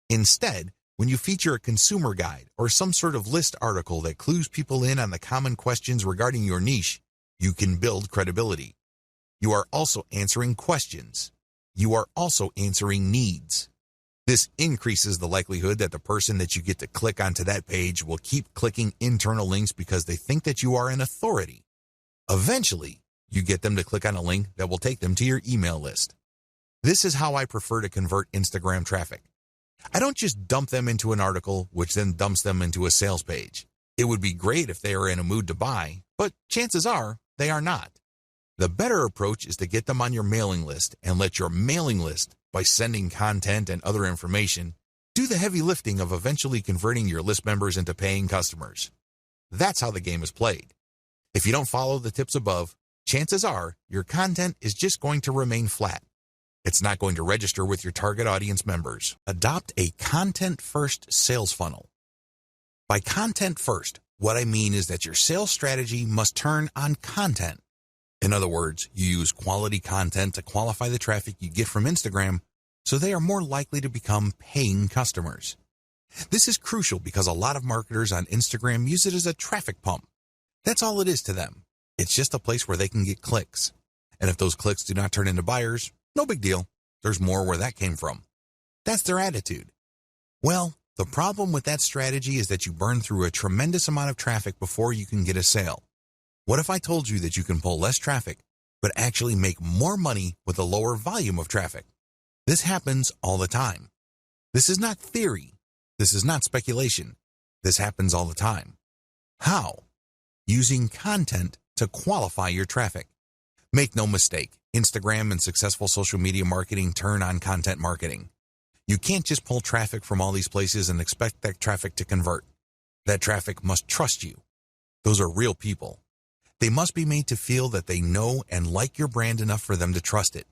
Instead, when you feature a consumer guide or some sort of list article that clues people in on the common questions regarding your niche, you can build credibility. You are also answering questions. You are also answering needs. This increases the likelihood that the person that you get to click onto that page will keep clicking internal links because they think that you are an authority. Eventually, you get them to click on a link that will take them to your email list. This is how I prefer to convert Instagram traffic. I don't just dump them into an article, which then dumps them into a sales page. It would be great if they are in a mood to buy, but chances are they are not. The better approach is to get them on your mailing list and let your mailing list, by sending content and other information, do the heavy lifting of eventually converting your list members into paying customers. That's how the game is played. If you don't follow the tips above, chances are your content is just going to remain flat. It's not going to register with your target audience members. Adopt a content-first sales funnel. By content first, what I mean is that your sales strategy must turn on content. In other words, you use quality content to qualify the traffic you get from Instagram so they are more likely to become paying customers. This is crucial because a lot of marketers on Instagram use it as a traffic pump. That's all it is to them. It's just a place where they can get clicks. And if those clicks do not turn into buyers, no big deal. There's more where that came from. That's their attitude. Well, the problem with that strategy is that you burn through a tremendous amount of traffic before you can get a sale. What if I told you that you can pull less traffic, but actually make more money with a lower volume of traffic? This happens all the time. This is not theory. This is not speculation. This happens all the time. How? Using content to qualify your traffic. Make no mistake, Instagram and successful social media marketing turn on content marketing. You can't just pull traffic from all these places and expect that traffic to convert. That traffic must trust you. Those are real people. They must be made to feel that they know and like your brand enough for them to trust it.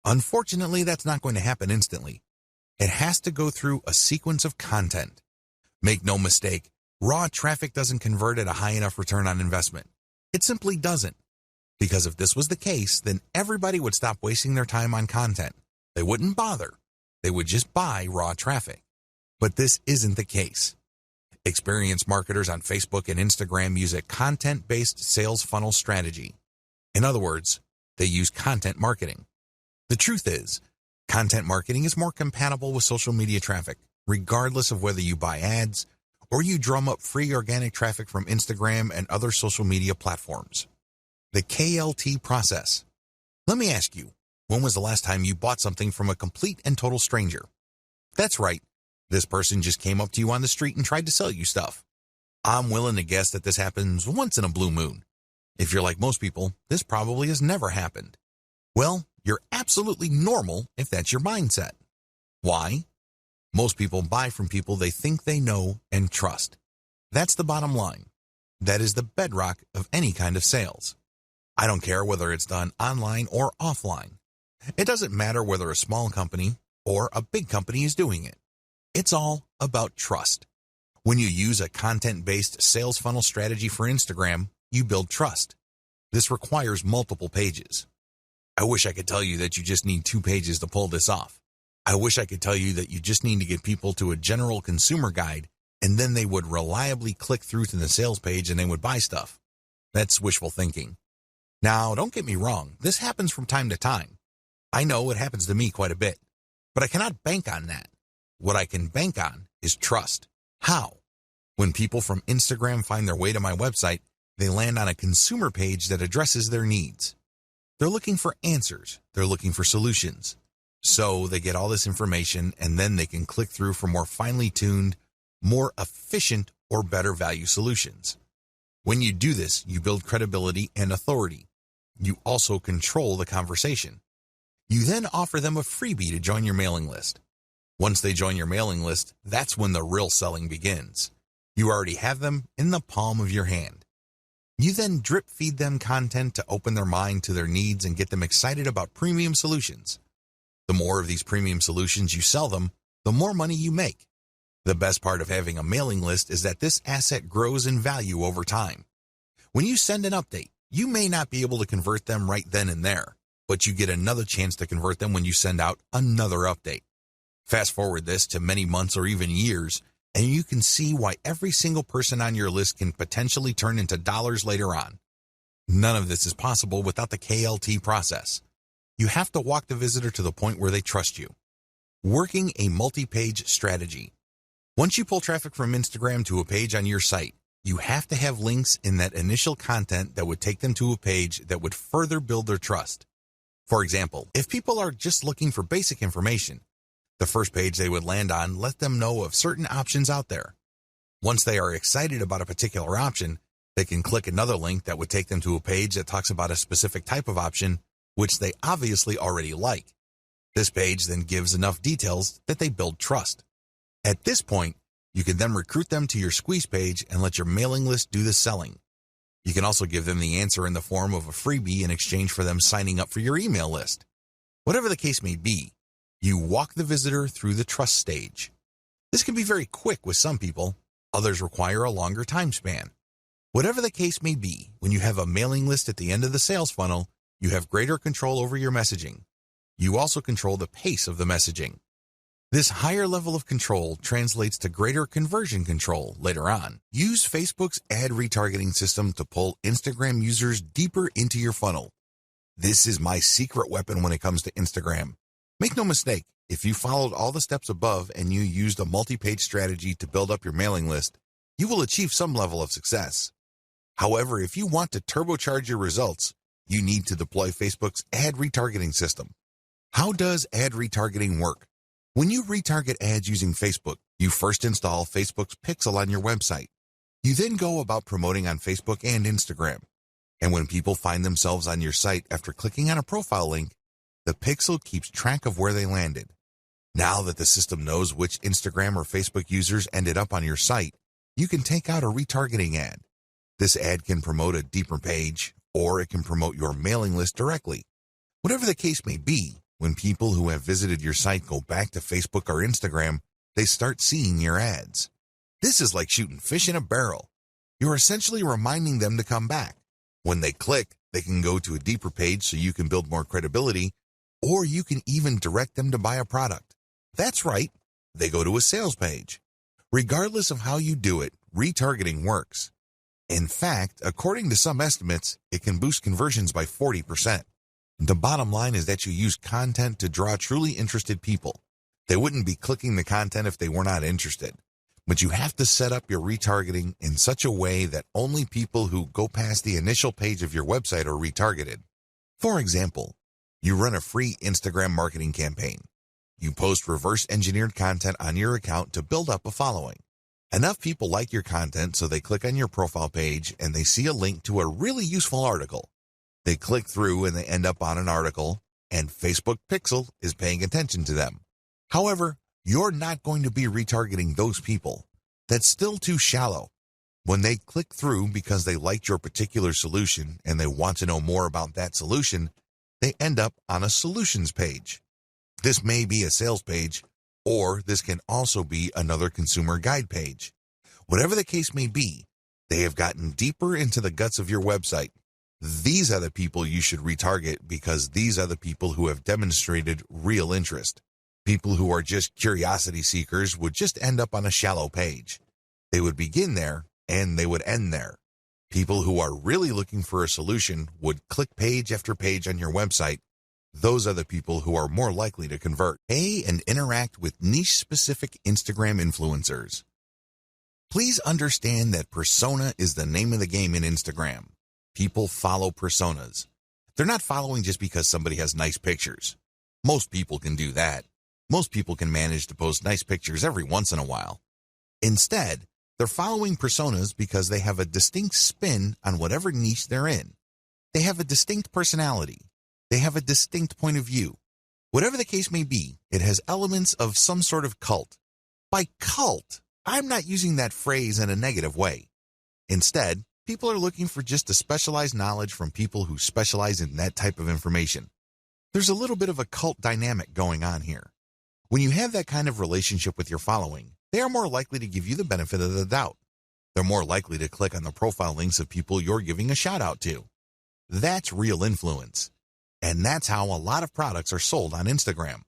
Unfortunately, that's not going to happen instantly. It has to go through a sequence of content. Make no mistake, raw traffic doesn't convert at a high enough return on investment. It simply doesn't. Because if this was the case, then everybody would stop wasting their time on content. They wouldn't bother. They would just buy raw traffic. But this isn't the case. Experienced marketers on Facebook and Instagram use a content-based sales funnel strategy. In other words, they use content marketing. The truth is, content marketing is more compatible with social media traffic, regardless of whether you buy ads or you drum up free organic traffic from Instagram and other social media platforms. The KLT process. Let me ask you, when was the last time you bought something from a complete and total stranger? That's right. This person just came up to you on the street and tried to sell you stuff. I'm willing to guess that this happens once in a blue moon. If you're like most people, this probably has never happened. Well, you're absolutely normal if that's your mindset. Why? Most people buy from people they think they know and trust. That's the bottom line. That is the bedrock of any kind of sales. I don't care whether it's done online or offline. It doesn't matter whether a small company or a big company is doing it. It's all about trust. When you use a content-based sales funnel strategy for Instagram, you build trust. This requires multiple pages. I wish I could tell you that you just need 2 pages to pull this off. I wish I could tell you that you just need to get people to a general consumer guide and then they would reliably click through to the sales page and they would buy stuff. That's wishful thinking. Now, don't get me wrong, this happens from time to time. I know it happens to me quite a bit, but I cannot bank on that. What I can bank on is trust. How? When people from Instagram find their way to my website, they land on a consumer page that addresses their needs. They're looking for answers. They're looking for solutions. So they get all this information and then they can click through for more finely tuned, more efficient or better value solutions. When you do this, you build credibility and authority. You also control the conversation. You then offer them a freebie to join your mailing list. Once they join your mailing list, that's when the real selling begins. You already have them in the palm of your hand. You then drip feed them content to open their mind to their needs and get them excited about premium solutions. The more of these premium solutions you sell them, the more money you make. The best part of having a mailing list is that this asset grows in value over time. When you send an update, you may not be able to convert them right then and there, but you get another chance to convert them when you send out another update. Fast forward this to many months or even years, and you can see why every single person on your list can potentially turn into dollars later on. None of this is possible without the KLT process. You have to walk the visitor to the point where they trust you. Working a multi-page strategy. Once you pull traffic from Instagram to a page on your site, you have to have links in that initial content that would take them to a page that would further build their trust. For example, if people are just looking for basic information, the first page they would land on let them know of certain options out there. Once they are excited about a particular option, they can click another link that would take them to a page that talks about a specific type of option, which they obviously already like. This page then gives enough details that they build trust. At this point, you can then recruit them to your squeeze page and let your mailing list do the selling. You can also give them the answer in the form of a freebie in exchange for them signing up for your email list. Whatever the case may be, you walk the visitor through the trust stage. This can be very quick with some people. Others require a longer time span. Whatever the case may be, when you have a mailing list at the end of the sales funnel, you have greater control over your messaging. You also control the pace of the messaging. This higher level of control translates to greater conversion control later on. Use Facebook's ad retargeting system to pull Instagram users deeper into your funnel. This is my secret weapon when it comes to Instagram. Make no mistake, if you followed all the steps above and you used a multi-page strategy to build up your mailing list, you will achieve some level of success. However, if you want to turbocharge your results, you need to deploy Facebook's ad retargeting system. How does ad retargeting work? When you retarget ads using Facebook, you first install Facebook's pixel on your website. You then go about promoting on Facebook and Instagram. And when people find themselves on your site after clicking on a profile link, the pixel keeps track of where they landed. Now that the system knows which Instagram or Facebook users ended up on your site, you can take out a retargeting ad. This ad can promote a deeper page, or it can promote your mailing list directly. Whatever the case may be, when people who have visited your site go back to Facebook or Instagram, they start seeing your ads. This is like shooting fish in a barrel. You're essentially reminding them to come back. When they click, they can go to a deeper page so you can build more credibility, or you can even direct them to buy a product. That's right, they go to a sales page. Regardless of how you do it, retargeting works. In fact, according to some estimates, it can boost conversions by 40%. The bottom line is that you use content to draw truly interested people. They wouldn't be clicking the content if they were not interested. But you have to set up your retargeting in such a way that only people who go past the initial page of your website are retargeted. For example, you run a free Instagram marketing campaign. You post reverse-engineered content on your account to build up a following. Enough people like your content so they click on your profile page and they see a link to a really useful article. They click through and they end up on an article, and Facebook Pixel is paying attention to them. However, you're not going to be retargeting those people. That's still too shallow. When they click through because they liked your particular solution and they want to know more about that solution, they end up on a solutions page. This may be a sales page, or this can also be another consumer guide page. Whatever the case may be, they have gotten deeper into the guts of your website. These are the people you should retarget because these are the people who have demonstrated real interest. People who are just curiosity seekers would just end up on a shallow page. They would begin there and they would end there. People who are really looking for a solution would click page after page on your website. Those are the people who are more likely to convert. Pay and interact with niche-specific Instagram influencers. Please understand that persona is the name of the game in Instagram. People follow personas. They're not following just because somebody has nice pictures. Most people can do that. Most people can manage to post nice pictures every once in a while. Instead, they're following personas because they have a distinct spin on whatever niche they're in. They have a distinct personality. They have a distinct point of view. Whatever the case may be, it has elements of some sort of cult. By cult, I'm not using that phrase in a negative way. Instead, people are looking for just a specialized knowledge from people who specialize in that type of information. There's a little bit of a cult dynamic going on here. When you have that kind of relationship with your following, they are more likely to give you the benefit of the doubt. They're more likely to click on the profile links of people you're giving a shout out to. That's real influence. And that's how a lot of products are sold on Instagram.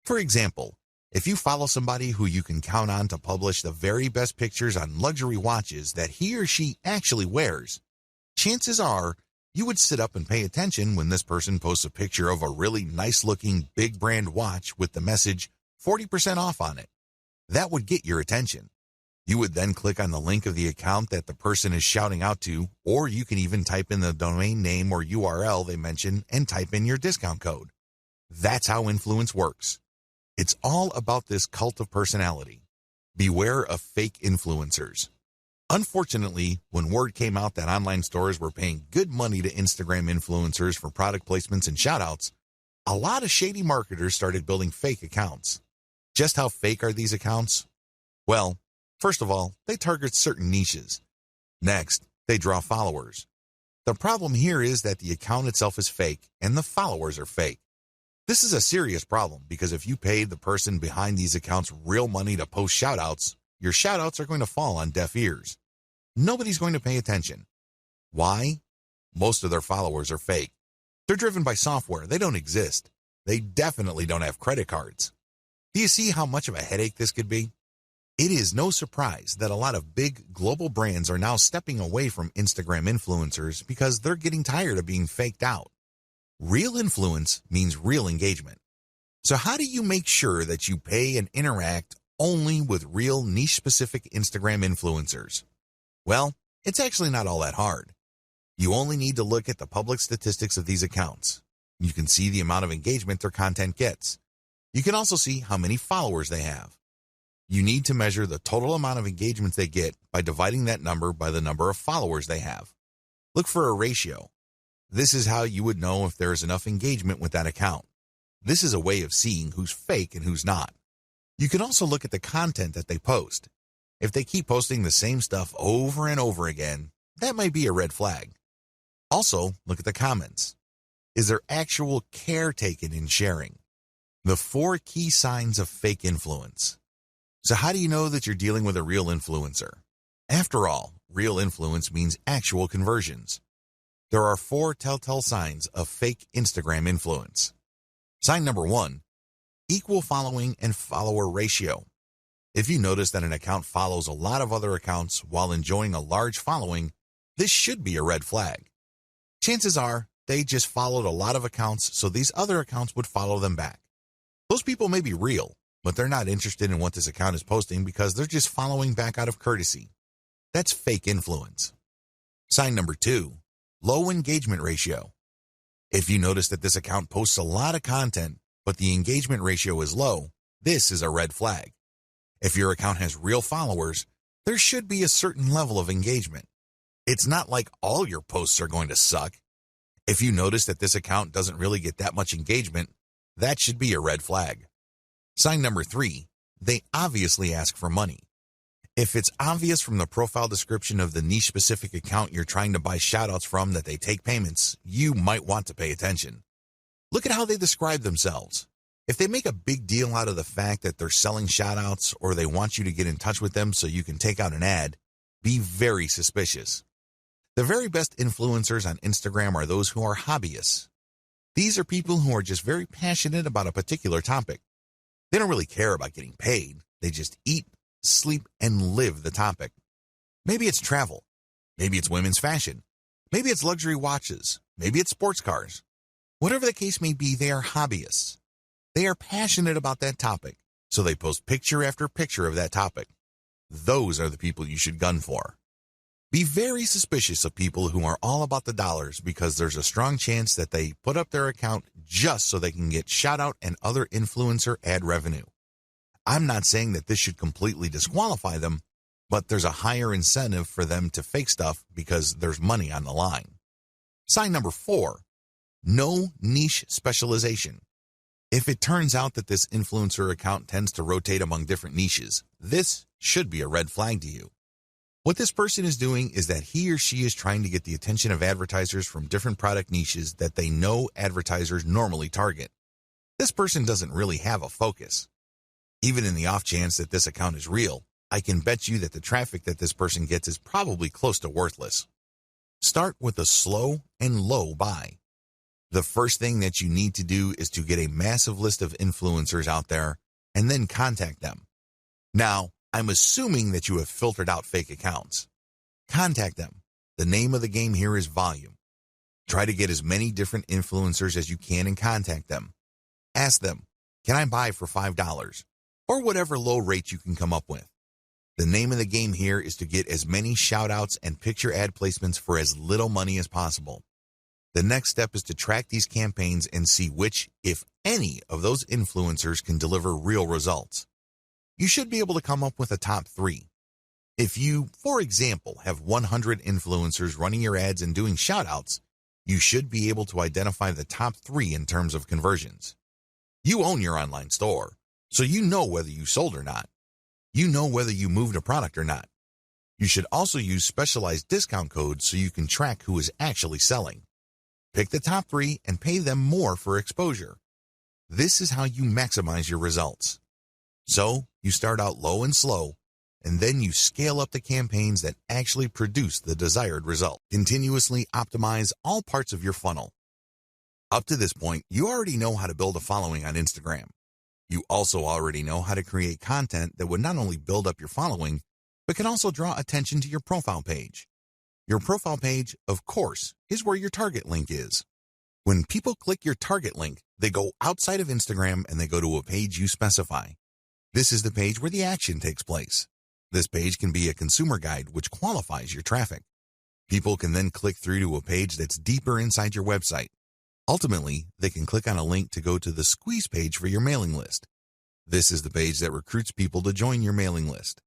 For example, if you follow somebody who you can count on to publish the very best pictures on luxury watches that he or she actually wears, chances are you would sit up and pay attention when this person posts a picture of a really nice-looking big brand watch with the message 40% off on it. That would get your attention. You would then click on the link of the account that the person is shouting out to, or you can even type in the domain name or URL they mention and type in your discount code. That's how influence works. It's all about this cult of personality. Beware of fake influencers. Unfortunately, when word came out that online stores were paying good money to Instagram influencers for product placements and shoutouts, a lot of shady marketers started building fake accounts. Just how fake are these accounts? Well, first of all, they target certain niches. Next, they draw followers. The problem here is that the account itself is fake and the followers are fake. This is a serious problem because if you paid the person behind these accounts real money to post shoutouts, your shoutouts are going to fall on deaf ears. Nobody's going to pay attention. Why? Most of their followers are fake. They're driven by software. They don't exist. They definitely don't have credit cards. Do you see how much of a headache this could be? It is no surprise that a lot of big global brands are now stepping away from Instagram influencers because they're getting tired of being faked out. Real influence means real engagement. So how do you make sure that you pay and interact only with real niche-specific Instagram influencers? Well, it's actually not all that hard. You only need to look at the public statistics of these accounts. You can see the amount of engagement their content gets. You can also see how many followers they have. You need to measure the total amount of engagements they get by dividing that number by the number of followers they have. Look for a ratio. This is how you would know if there is enough engagement with that account. This is a way of seeing who's fake and who's not. You can also look at the content that they post. If they keep posting the same stuff over and over again, that might be a red flag. Also, look at the comments. Is there actual care taken in sharing? The 4 key signs of fake influence. So how do you know that you're dealing with a real influencer? After all, real influence means actual conversions. There are 4 telltale signs of fake Instagram influence. Sign number 1, equal following and follower ratio. If you notice that an account follows a lot of other accounts while enjoying a large following, this should be a red flag. Chances are they just followed a lot of accounts, so these other accounts would follow them back. Those people may be real, but they're not interested in what this account is posting because they're just following back out of courtesy. That's fake influence. Sign number 2, low engagement ratio. If you notice that this account posts a lot of content, but the engagement ratio is low, this is a red flag. If your account has real followers, there should be a certain level of engagement. It's not like all your posts are going to suck. If you notice that this account doesn't really get that much engagement, that should be a red flag. Sign number 3, they obviously ask for money. If it's obvious from the profile description of the niche-specific account you're trying to buy shoutouts from that they take payments, you might want to pay attention. Look at how they describe themselves. If they make a big deal out of the fact that they're selling shoutouts or they want you to get in touch with them so you can take out an ad, be very suspicious. The very best influencers on Instagram are those who are hobbyists. These are people who are just very passionate about a particular topic. They don't really care about getting paid. They just eat, sleep, and live the topic. Maybe it's travel. Maybe it's women's fashion. Maybe it's luxury watches. Maybe it's sports cars. Whatever the case may be, they are hobbyists. They are passionate about that topic, so they post picture after picture of that topic. Those are the people you should gun for. Be very suspicious of people who are all about the dollars because there's a strong chance that they put up their account just so they can get shout out and other influencer ad revenue. I'm not saying that this should completely disqualify them, but there's a higher incentive for them to fake stuff because there's money on the line. Sign number 4, no niche specialization. If it turns out that this influencer account tends to rotate among different niches, this should be a red flag to you. What this person is doing is that he or she is trying to get the attention of advertisers from different product niches that they know advertisers normally target. This person doesn't really have a focus. Even in the off chance that this account is real, I can bet you that the traffic that this person gets is probably close to worthless. Start with a slow and low buy. The first thing that you need to do is to get a massive list of influencers out there and then contact them. Now, I'm assuming that you have filtered out fake accounts. Contact them. The name of the game here is volume. Try to get as many different influencers as you can and contact them. Ask them, can I buy for $5? Or whatever low rate you can come up with. The name of the game here is to get as many shout-outs and picture ad placements for as little money as possible. The next step is to track these campaigns and see which, if any, of those influencers can deliver real results. You should be able to come up with a top 3. If you, for example, have 100 influencers running your ads and doing shout-outs, you should be able to identify the top 3 in terms of conversions. You own your online store, so you know whether you sold or not. You know whether you moved a product or not. You should also use specialized discount codes so you can track who is actually selling. Pick the top 3 and pay them more for exposure. This is how you maximize your results. So, you start out low and slow, and then you scale up the campaigns that actually produce the desired result. Continuously optimize all parts of your funnel. Up to this point, you already know how to build a following on Instagram. You also already know how to create content that would not only build up your following, but can also draw attention to your profile page. Your profile page, of course, is where your target link is. When people click your target link, they go outside of Instagram and they go to a page you specify. This is the page where the action takes place. This page can be a consumer guide which qualifies your traffic. People can then click through to a page that's deeper inside your website. Ultimately, they can click on a link to go to the squeeze page for your mailing list. This is the page that recruits people to join your mailing list.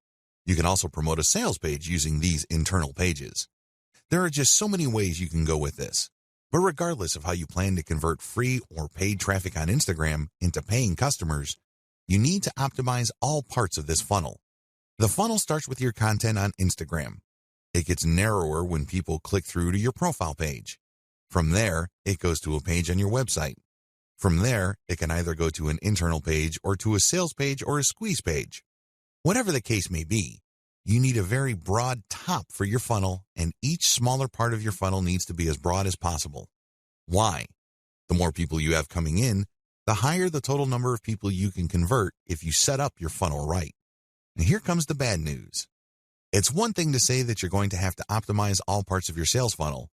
You can also promote a sales page using these internal pages. There are just so many ways you can go with this. But regardless of how you plan to convert free or paid traffic on Instagram into paying customers, you need to optimize all parts of this funnel. The funnel starts with your content on Instagram. It gets narrower when people click through to your profile page. From there, it goes to a page on your website. From there, it can either go to an internal page or to a sales page or a squeeze page. Whatever the case may be, you need a very broad top for your funnel, and each smaller part of your funnel needs to be as broad as possible. Why? The more people you have coming in, the higher the total number of people you can convert if you set up your funnel right. And here comes the bad news. It's one thing to say that you're going to have to optimize all parts of your sales funnel.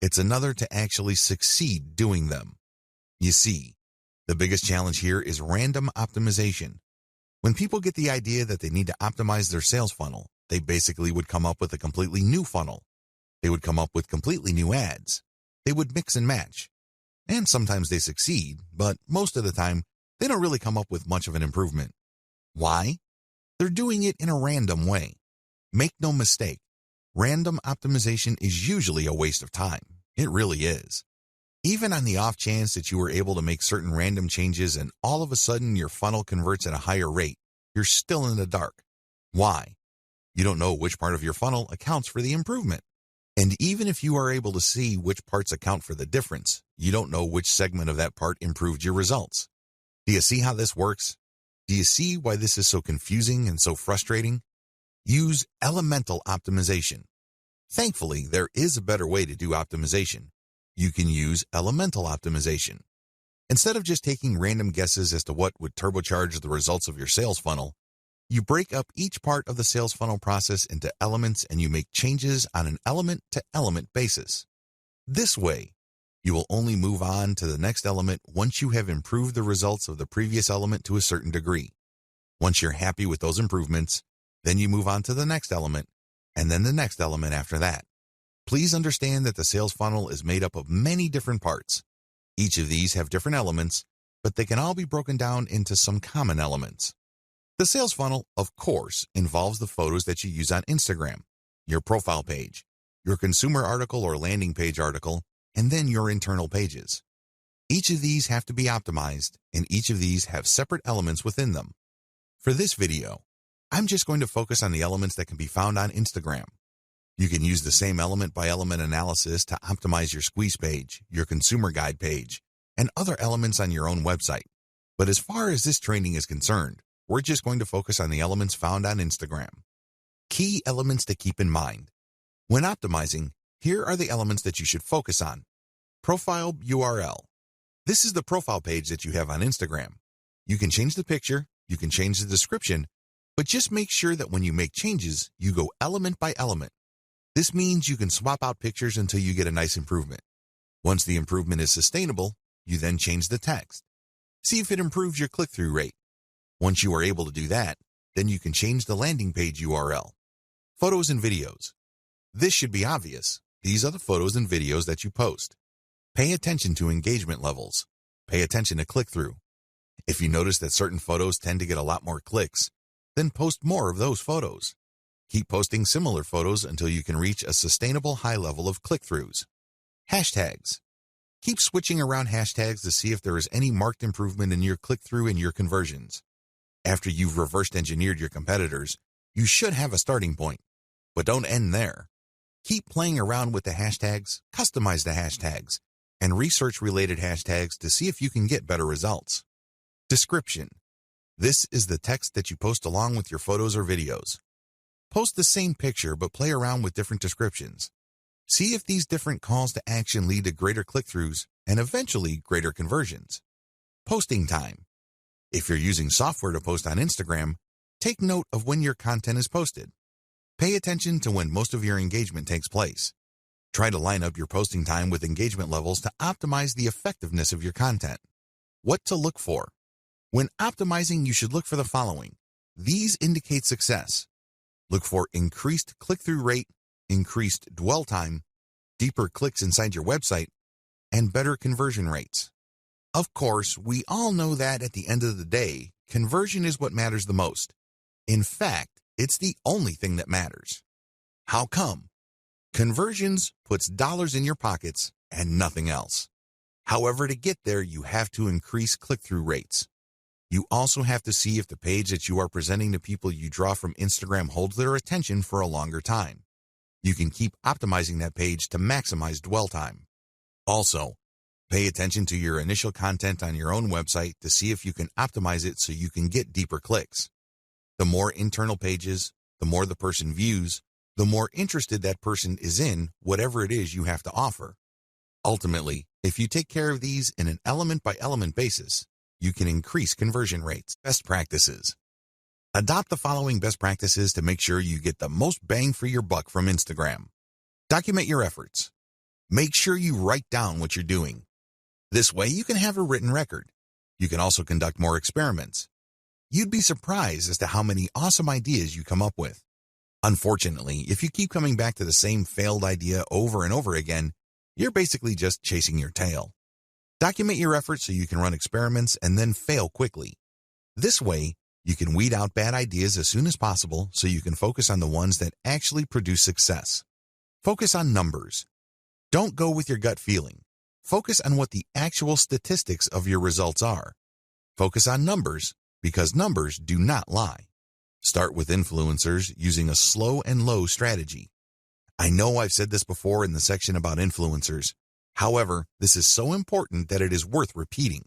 It's another to actually succeed doing them. You see, the biggest challenge here is random optimization. When people get the idea that they need to optimize their sales funnel, they basically would come up with a completely new funnel. They would come up with completely new ads. They would mix and match. And sometimes they succeed, but most of the time, they don't really come up with much of an improvement. Why? They're doing it in a random way. Make no mistake, random optimization is usually a waste of time. It really is. Even on the off chance that you were able to make certain random changes and all of a sudden your funnel converts at a higher rate, you're still in the dark. Why? You don't know which part of your funnel accounts for the improvement. And even if you are able to see which parts account for the difference, you don't know which segment of that part improved your results. Do you see how this works? Do you see why this is so confusing and so frustrating? Use elemental optimization. Thankfully, there is a better way to do optimization. You can use elemental optimization. Instead of just taking random guesses as to what would turbocharge the results of your sales funnel, you break up each part of the sales funnel process into elements and you make changes on an element-to-element basis. This way, you will only move on to the next element once you have improved the results of the previous element to a certain degree. Once you're happy with those improvements, then you move on to the next element, and then the next element after that. Please understand that the sales funnel is made up of many different parts. Each of these have different elements, but they can all be broken down into some common elements. The sales funnel, of course, involves the photos that you use on Instagram, your profile page, your consumer article or landing page article, and then your internal pages. Each of these have to be optimized, and each of these have separate elements within them. For this video, I'm just going to focus on the elements that can be found on Instagram. You can use the same element-by-element analysis to optimize your squeeze page, your consumer guide page, and other elements on your own website. But as far as this training is concerned, we're just going to focus on the elements found on Instagram. Key elements to keep in mind. When optimizing, here are the elements that you should focus on. Profile URL. This is the profile page that you have on Instagram. You can change the picture, you can change the description, but just make sure that when you make changes, you go element by element. This means you can swap out pictures until you get a nice improvement. Once the improvement is sustainable, you then change the text. See if it improves your click-through rate. Once you are able to do that, then you can change the landing page URL. Photos and videos. This should be obvious. These are the photos and videos that you post. Pay attention to engagement levels. Pay attention to click-through. If you notice that certain photos tend to get a lot more clicks, then post more of those photos. Keep posting similar photos until you can reach a sustainable high level of click-throughs. Hashtags. Keep switching around hashtags to see if there is any marked improvement in your click-through and your conversions. After you've reversed engineered your competitors, you should have a starting point. But don't end there. Keep playing around with the hashtags, customize the hashtags, and research related hashtags to see if you can get better results. Description. This is the text that you post along with your photos or videos. Post the same picture but play around with different descriptions. See if these different calls to action lead to greater click-throughs and eventually greater conversions. Posting time. If you're using software to post on Instagram, take note of when your content is posted. Pay attention to when most of your engagement takes place. Try to line up your posting time with engagement levels to optimize the effectiveness of your content. What to look for. When optimizing, you should look for the following. These indicate success. Look for increased click-through rate, increased dwell time, deeper clicks inside your website, and better conversion rates. Of course, we all know that at the end of the day, conversion is what matters the most. In fact, it's the only thing that matters. How come? Conversions puts dollars in your pockets and nothing else. However, to get there, you have to increase click-through rates. You also have to see if the page that you are presenting to people you draw from Instagram holds their attention for a longer time. You can keep optimizing that page to maximize dwell time. Also, pay attention to your initial content on your own website to see if you can optimize it so you can get deeper clicks. The more internal pages, the more the person views, the more interested that person is in whatever it is you have to offer. Ultimately, if you take care of these in an element-by-element basis, you can increase conversion rates. Best practices. Adopt the following best practices to make sure you get the most bang for your buck from Instagram. Document your efforts. Make sure you write down what you're doing. This way you can have a written record. You can also conduct more experiments. You'd be surprised as to how many awesome ideas you come up with. Unfortunately, if you keep coming back to the same failed idea over and over again, you're basically just chasing your tail. Document your efforts so you can run experiments and then fail quickly. This way, you can weed out bad ideas as soon as possible so you can focus on the ones that actually produce success. Focus on numbers. Don't go with your gut feeling. Focus on what the actual statistics of your results are. Focus on numbers because numbers do not lie. Start with influencers using a slow and low strategy. I know I've said this before in the section about influencers. However, this is so important that it is worth repeating.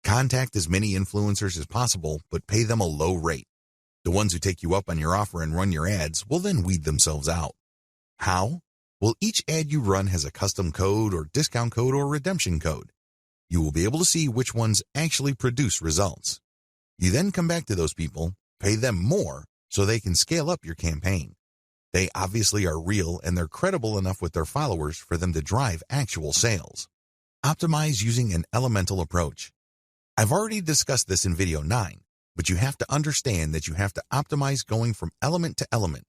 Contact as many influencers as possible, but pay them a low rate. The ones who take you up on your offer and run your ads will then weed themselves out. How? Well, each ad you run has a custom code or discount code or redemption code. You will be able to see which ones actually produce results. You then come back to those people, pay them more so they can scale up your campaign. They obviously are real and they're credible enough with their followers for them to drive actual sales. Optimize using an elemental approach. I've already discussed this in video 9, but you have to understand that you have to optimize going from element to element.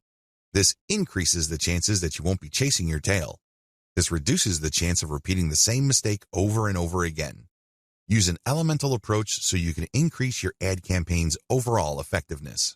This increases the chances that you won't be chasing your tail. This reduces the chance of repeating the same mistake over and over again. Use an elemental approach so you can increase your ad campaign's overall effectiveness.